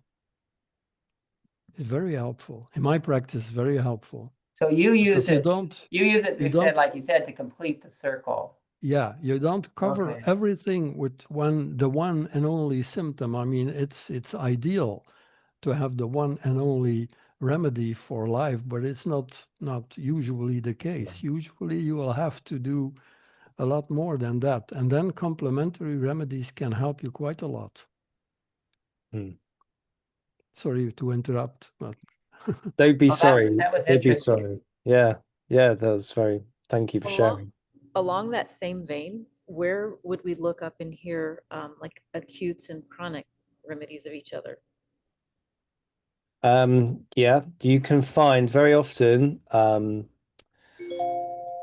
It's very helpful. In my practice, very helpful. So you use Because it. You use it. you You said, don't- like you said, to complete the circle. Yeah, you don't cover Okay. everything with the one and only symptom. I mean, it's ideal to have the one and only remedy for life, but it's not usually the case. Usually you will have to do a lot more than that. And then complementary remedies can help you quite a lot. Sorry to interrupt, but Don't be Well, sorry. that was Don't be interesting. sorry. Yeah. Yeah, that was very, thank you for sharing. Along that same vein, where would we look up in here, like acutes and chronic remedies of each other? Yeah, you can find very often,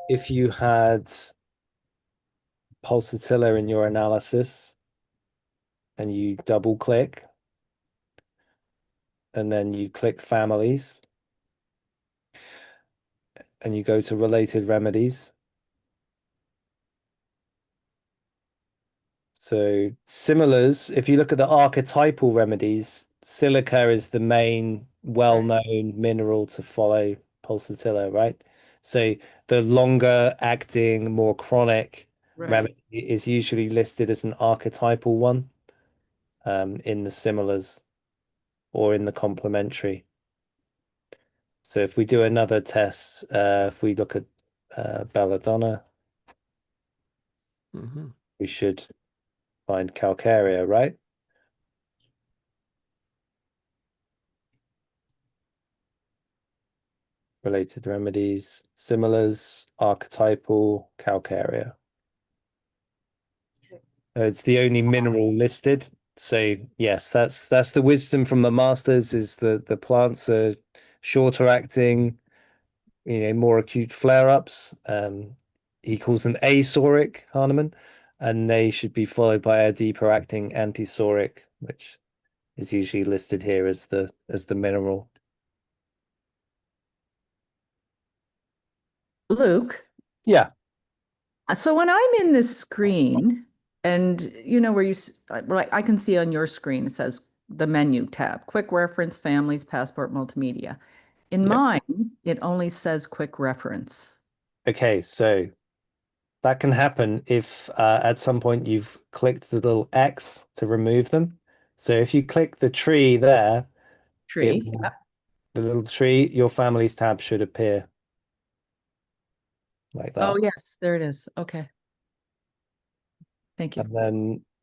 if you had pulsatilla in your analysis and you double click and then you click families and you go to related remedies. So similars, if you look at the archetypal remedies, silica is the main well-known mineral to follow pulsatilla, right? So the longer acting, more chronic remedy is usually listed as an archetypal one, in the similars or in the complementary. So if we do another test, if we look at belladonna, we should find calcarea, right? Related remedies, similars, archetypal, calcarea. It's the only mineral listed. So yes, that's the wisdom from the masters, is that the plants are shorter acting, more acute flare-ups. He calls them asoric, Hahnemann, and they should be followed by a deeper acting antisoric, which is usually listed here as the mineral. Luke, Yeah. so when I'm in this screen, and where I can see on your screen, it says the menu tab, quick reference, families, passport, multimedia. In mine, it only says quick reference. Okay, so that can happen if at some point you've clicked the little X to remove them. So if you click the tree there, Tree. the little tree, your families tab should appear like that. Oh, yes, there it is. Okay. Thank you.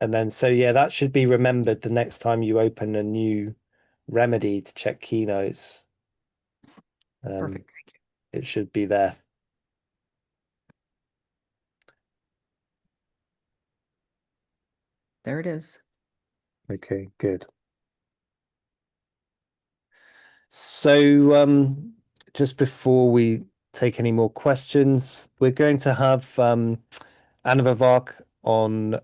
And then so yeah, that should be remembered the next time you open a new remedy to check keynotes. Perfect. Thank you. It should be there. There it is. Okay, good. So just before we take any more questions, we're going to have Anna Vivak on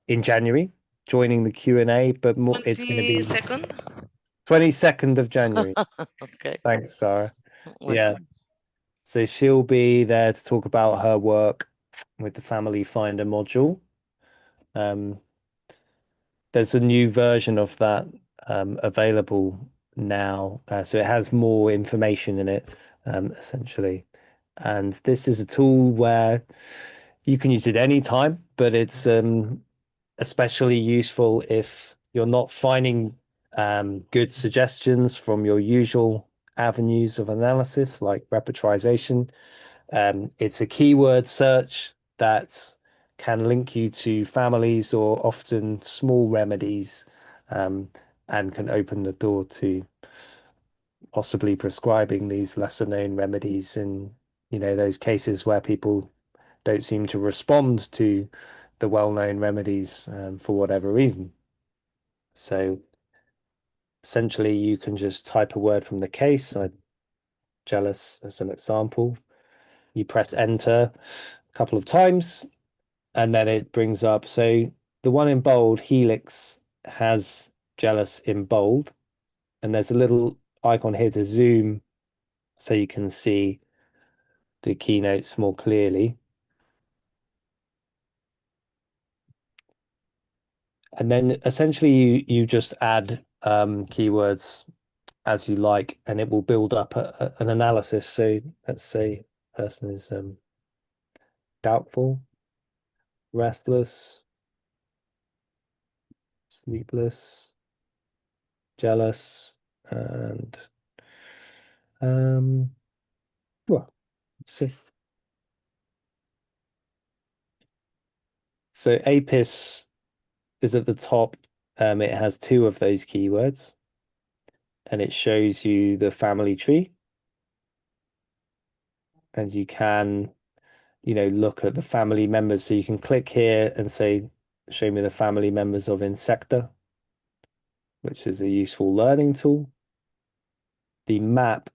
in January joining the Q&A, but more it's going to be 22nd of January. Okay. Thanks, Sarah. Welcome. Yeah. So she'll be there to talk about her work with the Family Finder module. There's a new version of that available now. So it has more information in it, essentially. And this is a tool where you can use it anytime, but it's especially useful if you're not finding good suggestions from your usual avenues of analysis, like repertorization. It's a keyword search that can link you to families or often small remedies, and can open the door to possibly prescribing these lesser known remedies in those cases where people don't seem to respond to the well-known remedies for whatever reason. So essentially you can just type a word from the case, jealous as an example. You press enter a couple of times and then it brings up, so the one in bold, Helix, has jealous in bold, and there's a little icon here to zoom so you can see the keynotes more clearly. And then essentially you just add keywords as you like, and it will build up an analysis. So let's say person is doubtful, restless, sleepless, jealous, and well, let's see. So APIS is at the top. It has 2 of those keywords, and it shows you the family tree. And you can, look at the family members. So you can click here and say, show me the family members of Insecta, which is a useful learning tool. The map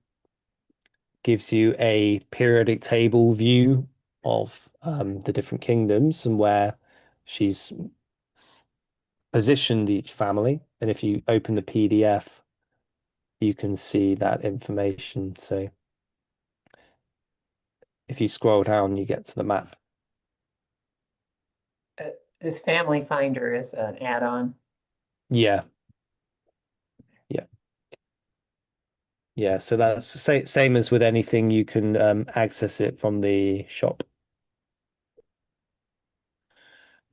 gives you a periodic table view of the different kingdoms and where she's positioned each family. And if you open the PDF, you can see that information. So if you scroll down, you get to the map. This Family Finder is an add-on. Yeah. Yeah, so that's same as with anything, you can access it from the shop.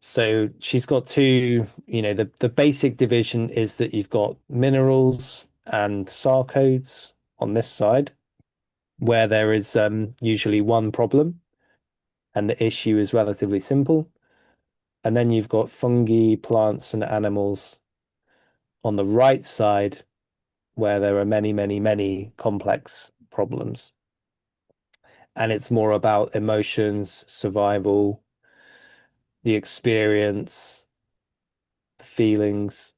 So she's got 2, the basic division is that you've got minerals and SAR codes on this side, where there is usually one problem and the issue is relatively simple. And then you've got fungi, plants, and animals on the right side, where there are many, many, many complex problems. And it's more about emotions, survival, the experience, the feelings,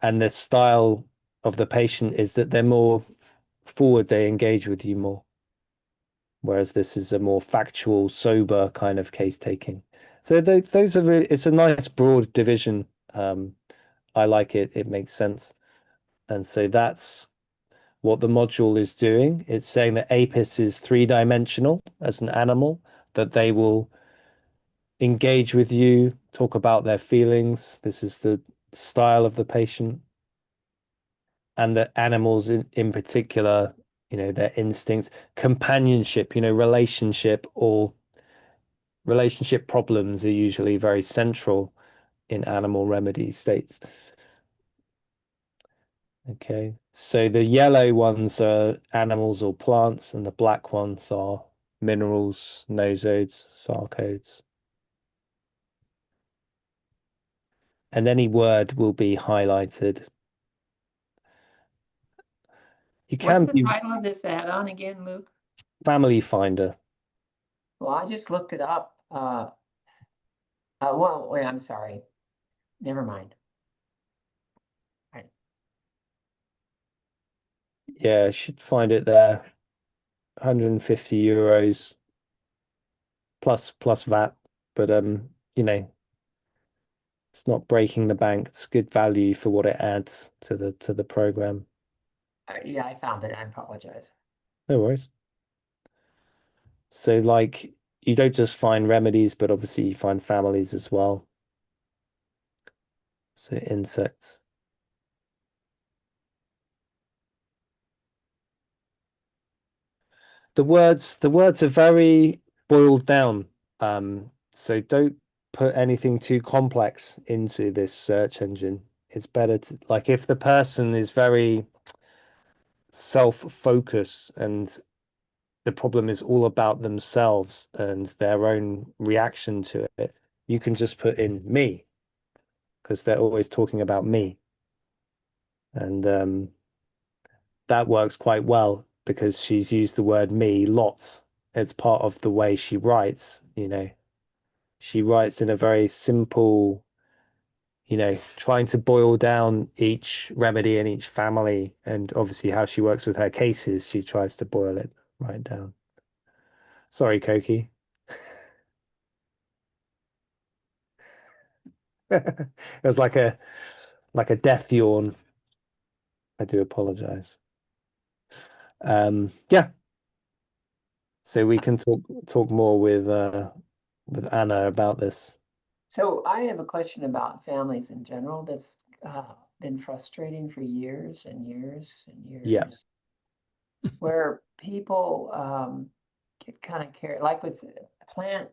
and the style of the patient is that they're more forward, they engage with you more. Whereas this is a more factual, sober kind of case taking. So those are really, it's a nice broad division. I like it. It makes sense. And so that's what the module is doing. It's saying that APIS is 3-dimensional as an animal, that they will engage with you, talk about their feelings. This is the style of the patient. And the animals in particular, their instincts, companionship, relationship problems are usually very central in animal remedy states. Okay, so the yellow ones are animals or plants, and the black ones are minerals, nosodes, sarcodes. And any word will be highlighted. You can What's the title of this add-on again, Luke? Family Finder. Well, I just looked it up. Well, wait, I'm sorry. Never mind. Yeah, I should find it there. 150 euros plus VAT, but it's not breaking the bank. It's good value for what it adds to the program. Yeah, I found it. I apologize. No worries. So like you don't just find remedies, but obviously you find families as well. So insects. The words are very boiled down. So don't put anything too complex into this search engine. It's better to, like, if the person is very self-focused and the problem is all about themselves and their own reaction to it, you can just put in me, because they're always talking about me. And that works quite well because she's used the word me lots. It's part of the way she writes, She writes in a very simple, trying to boil down each remedy and each family, and obviously how she works with her cases, she tries to boil it right down. Sorry, Koki. It was like a death yawn. I do apologize. Yeah. So we can talk more with Anna about this. So I have a question about families in general that's been frustrating for years and years and years. Yeah. Where people get kind of carried, like with plant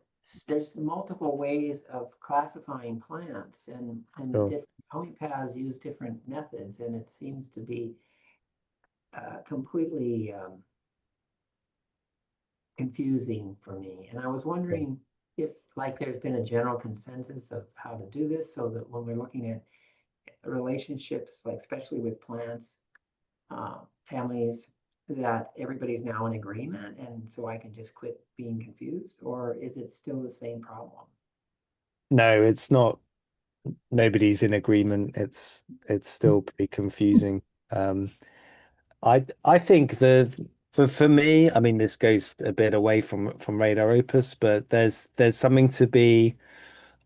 there's multiple ways of classifying plants, and Sure. different homeopaths use different methods, and it seems to be completely confusing for me. And I was wondering if, like, there's been a general consensus of how to do this, so that when we're looking at relationships, like especially with plants, families, that everybody's now in agreement, and so I can just quit being confused, or is it still the same problem? No, it's not. Nobody's in agreement. It's still pretty confusing. I think for me, I mean, this goes a bit away from RadarOpus, but there's something to be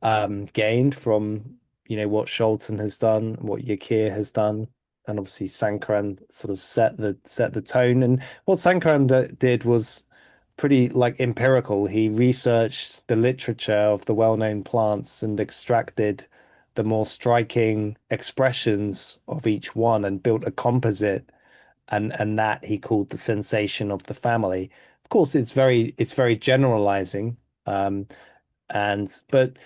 gained from what Scholten has done, what Yakir has done, and obviously Sankaran sort of set the tone. And what Sankaran did was pretty like empirical. He researched the literature of the well-known plants and extracted the more striking expressions of each one and built a composite, and that he called the sensation of the family. Of course, it's very generalizing, but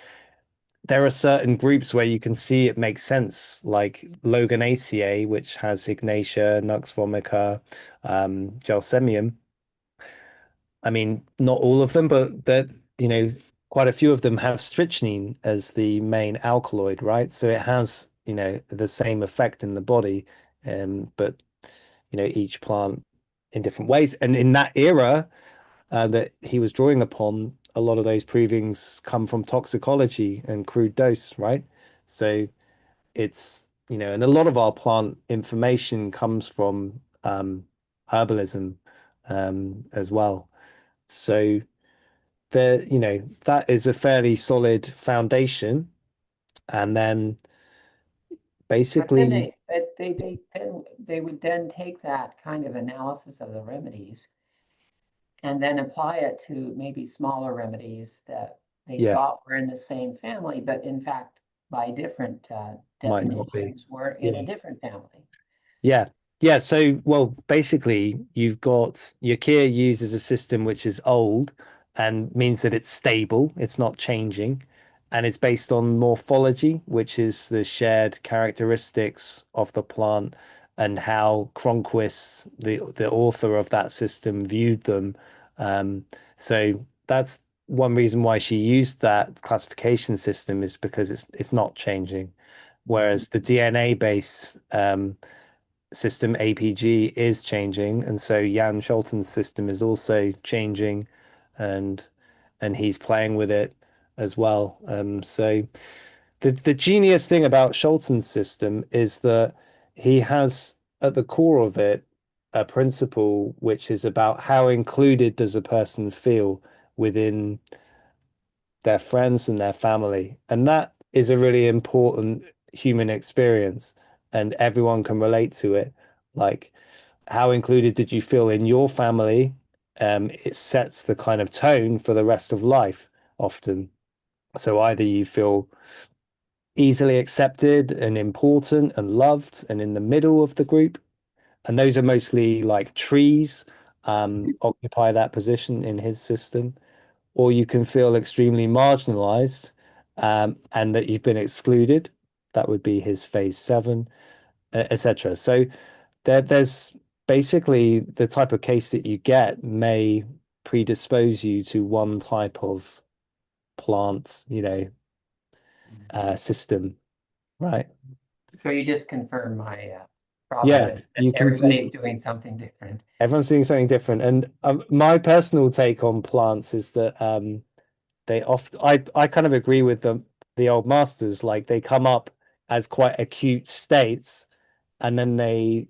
there are certain groups where you can see it makes sense, like Loganaceae, which has Ignatia, Nux vomica, Gelsemium. I mean, not all of them, but quite a few of them have strychnine as the main alkaloid, right? So it has, the same effect in the body, but each plant in different ways. And in that era that he was drawing upon, a lot of those provings come from toxicology and crude dose, right? So it's, and a lot of our plant information comes from herbalism as well. So there, that is a fairly solid foundation. And then basically, They would then take that kind of analysis of the remedies and then apply it to maybe smaller remedies that they yeah, thought were in the same family, but in fact, by different might not be. definitions, were in Yeah. a different family. Yeah. Yeah. So, well, basically, you've got Yakir uses a system which is old and means that it's stable, it's not changing, and it's based on morphology, which is the shared characteristics of the plant and how Cronquist, the author of that system, viewed them. So that's one reason why she used that classification system, is because it's not changing. Whereas the DNA base system APG is changing, and so Jan Scholten's system is also changing, and he's playing with it as well. So the genius thing about Scholten's system is that he has at the core of it a principle which is about how included does a person feel within their friends and their family. And that is a really important human experience, and everyone can relate to it. Like, how included did you feel in your family? It sets the kind of tone for the rest of life often. So either you feel easily accepted and important and loved and in the middle of the group, and those are mostly like trees occupy that position in his system, or you can feel extremely marginalized, and that you've been excluded. That would be his phase 7, etc. So there's basically the type of case that you get may predispose you to one type of plant, system, right? So you just confirm my problem Yeah, that you everybody's can. doing something different. Everyone's doing something different, and my personal take on plants is that they often I kind of agree with the old masters, like they come up as quite acute states and then they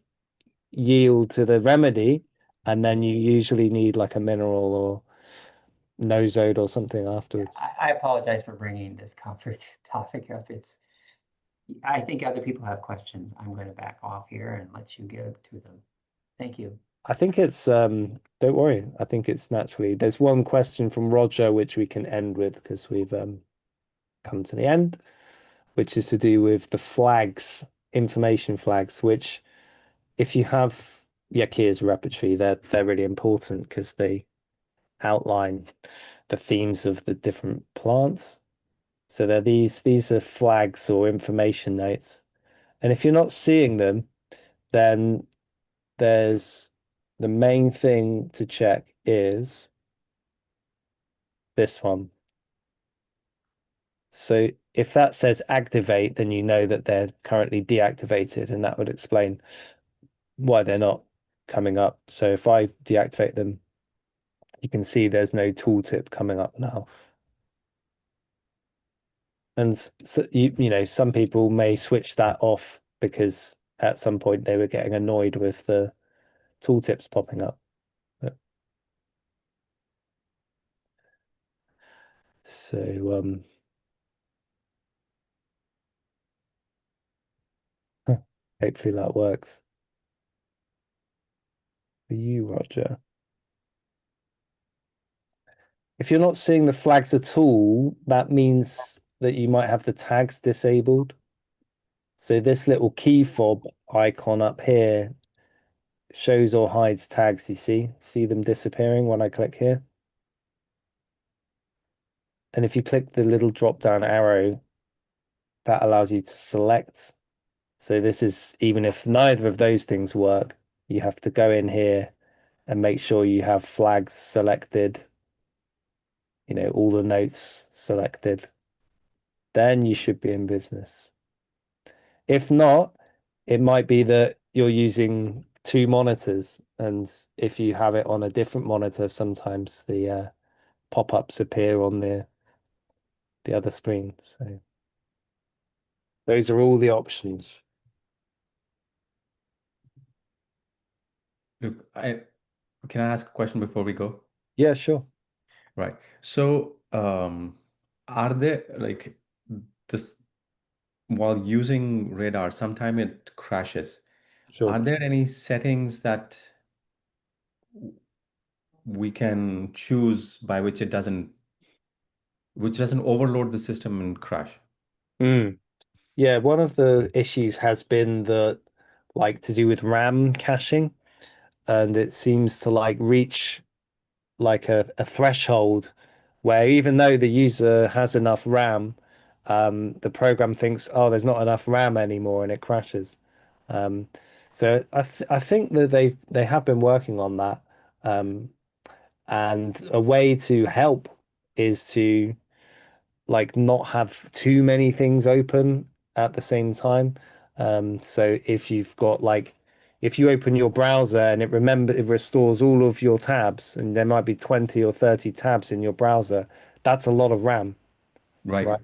yield to the remedy, and then you usually need like a mineral or nosode or something afterwards. I apologize for bringing this conference topic up. I think other people have questions. I'm going to back off here and let you give to them. Thank you. I think it's don't worry, I think it's naturally. There's one question from Roger which we can end with because we've come to the end, which is to do with the flags, information flags, which if you have Yakir's repertory, they're really important because they outline the themes of the different plants. So these are flags or information notes. And if you're not seeing them, then there's the main thing to check is this one. So if that says activate, then you know that they're currently deactivated, and that would explain why they're not coming up. So if I deactivate them, you can see there's no tooltip coming up now. And so you know, some people may switch that off because at some point they were getting annoyed with the tooltips popping up. So hopefully that works for you, Roger. If you're not seeing the flags at all, that means that you might have the tags disabled. So this little key fob icon up here shows or hides tags, you see them disappearing when I click here. And if you click the little drop down arrow, that allows you to select. So this is, even if neither of those things work, you have to go in here and make sure you have flags selected, you know, all the notes selected. Then you should be in business. If not, it might be that you're using two monitors, and if you have it on a different monitor, sometimes the pop-ups appear on the other screen. So those are all the options. Look, can I ask a question before we go? Yeah, sure. Right. So, are there like this while using radar, sometime it crashes. Sure. Are there any settings that we can choose by which doesn't overload the system and crash? Yeah, one of the issues has been the like to do with RAM caching, and it seems to like reach like a threshold where even though the user has enough RAM, the program thinks, oh, there's not enough RAM anymore, and it crashes. So I think that they have been working on that, and a way to help is to like not have too many things open at the same time. So if you've got like if you open your browser and it restores all of your tabs, and there might be 20 or 30 tabs in your browser, that's a lot of RAM, Right. right?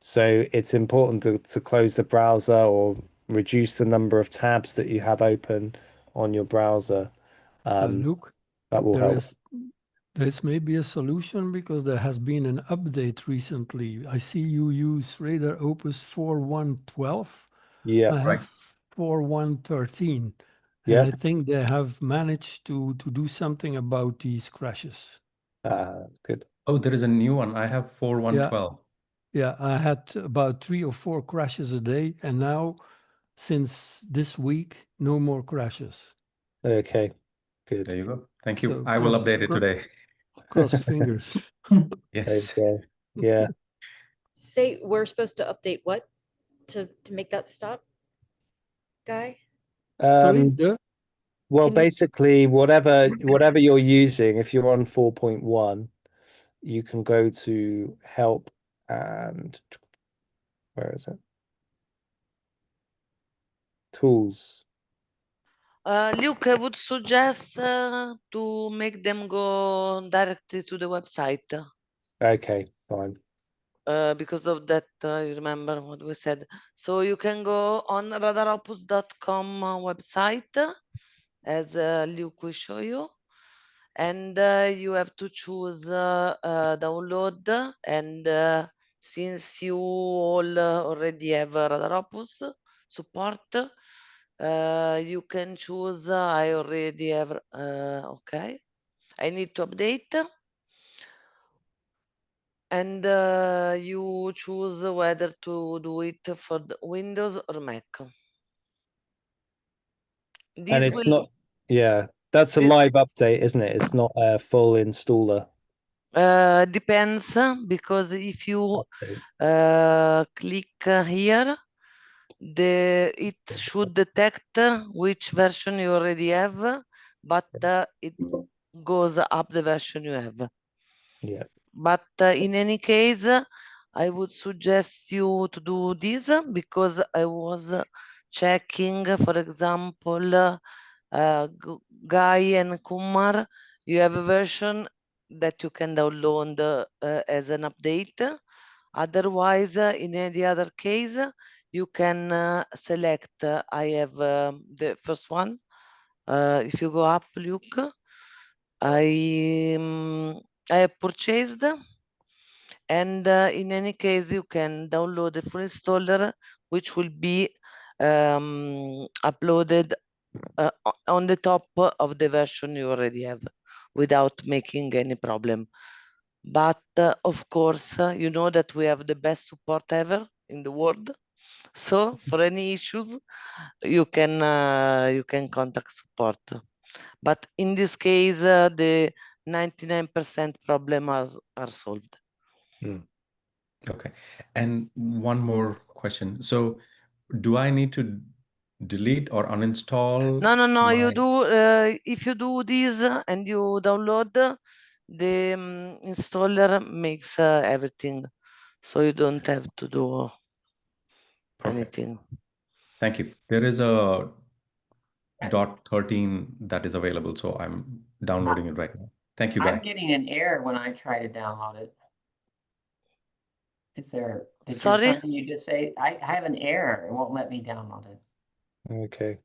So it's important to close the browser or reduce the number of tabs that you have open on your browser. Look, That will help. there is maybe a solution because there has been an update recently. I see you use RadarOpus 4.1.12. Yeah. I Right. have 4.1.13. And Yeah. I think they have managed to do something about these crashes. Good. Oh, there is a new one. I have 4.1.12. Yeah, I had about 3 or 4 crashes a day, and now since this week, no more crashes. Okay. Good. There you go. Thank you. So I will update it today. Cross fingers. Yes. Okay. Yeah. Say we're supposed to update what to make that stop, Guy? Sorry, Well, Can you- basically, whatever you're using, if you're on 4.1, you can go to help and where is it? Tools. Luke, I would suggest to make them go directly to the website Okay, fine. because of that. You remember what we said. So you can go on radaropus.com website as Luke will show you, and you have to choose download. And since you all already have RadarOpus support, you can choose I already have okay, I need to update, and you choose whether to do it for the Windows or Mac. And This it's will not, yeah, that's a this live update, isn't it? It's not a full installer. Depends, because if you Okay. click here, it should detect which version you already have, but it goes up the version you have. Yeah. But in any case, I would suggest you to do this, because I was checking, for example, Guy and Kumar, you have a version that you can download as an update. Otherwise, in any other case, you can select. I have the first one. If you go up, Luke, I have purchased, and in any case, you can download the full installer, which will be uploaded on the top of the version you already have, without making any problem. But of course, you know that we have the best support ever in the world. So for any issues, you can contact support. But in this case, the 99% problem are solved. Okay. And one more question. So do I need to delete or uninstall? No, you do, if you do this and you download, the installer makes everything. So you don't have to do anything. Thank you. There is a .13 that is available, so I'm downloading it right now. Thank you, I'm Guy. getting an error when I try to download it. Is there Sorry? something you just say? I have an error. It won't let me download it. Okay.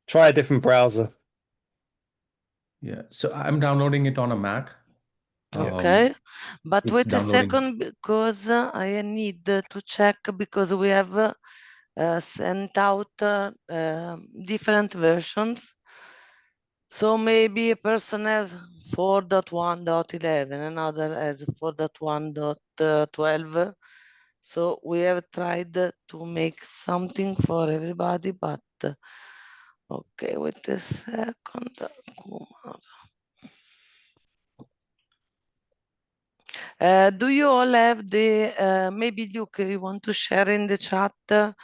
Try a different browser. Yeah, so I'm downloading it on a Mac. Okay, but it's wait a downloading. second, because I need to check, because we have sent out different versions. So maybe a person has 4.1.11, another has 4.1.12. So we have tried to make something for everybody, but okay, wait a second. Do you all have the, maybe Luke, you want to share in the chat the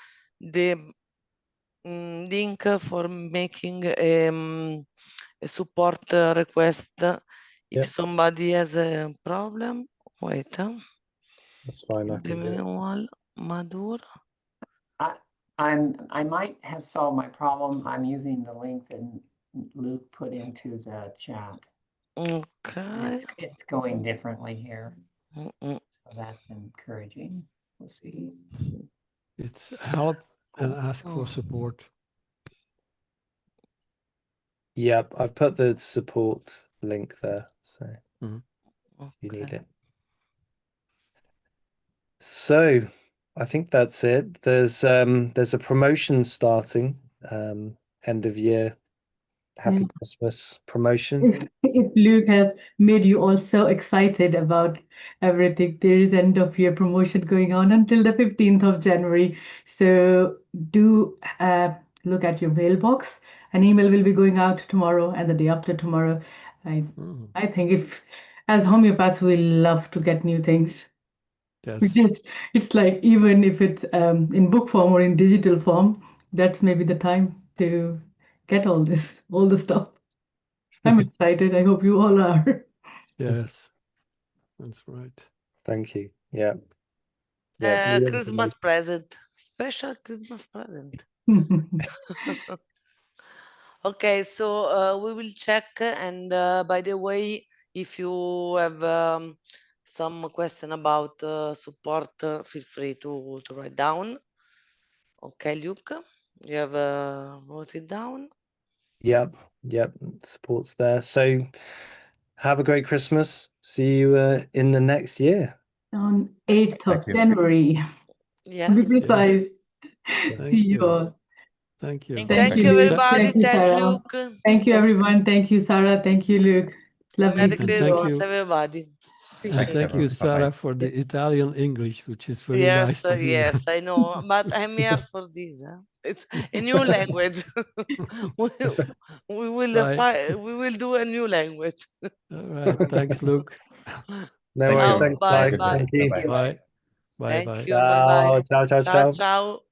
link for making a support request if somebody has a problem? Wait. That's fine. I can do it. Madur. I might have solved my problem. I'm using the link that Luke put into the chat. Okay. It's going differently here. Mm-mm. So that's encouraging. We'll see. It's help and ask for support. Yep, I've put the support link there, so you need Okay. it. So I think that's it. There's a promotion starting, end of year Happy Christmas promotion. If Luke has made you all so excited about everything, there is end of year promotion going on until the 15th of January. So do look at your mailbox. An email will be going out tomorrow and the day after tomorrow. I think if, as homeopaths, we love to get new things. Yes. It's like, even if it's in book form or in digital form, that's maybe the time to get all the stuff. I'm excited. I hope you all are. Yes, that's right. Thank you. Yeah. Christmas present, special Christmas present. Okay, so we will check, and by the way, if you have some question about support, feel free to write down. Okay, Luke, you have wrote it down. Yep, support's there. So have a great Christmas. See you in the next year. On 8th of January. Yes. To be precise. See you all. Thank you. Thank you, everybody. Thank you, Thank Sarah. Luke. Thank you, everyone. Thank you, Sarah. Thank you, Luke. Lovely Merry to see you all. Christmas, everybody. And thank you, Sarah, for the Italian English, which is very Yes, nice to hear. yes, I know, but I'm here for this. It's a new language. we will Bye. we will do a new language. All right. Thanks, Luke. No Thank worries. you. Thanks, Bye Mike. bye. Thank you. Bye-bye. Bye. Bye. Thank Bye. you. Bye bye. Ciao, ciao, ciao, Ciao ciao. ciao.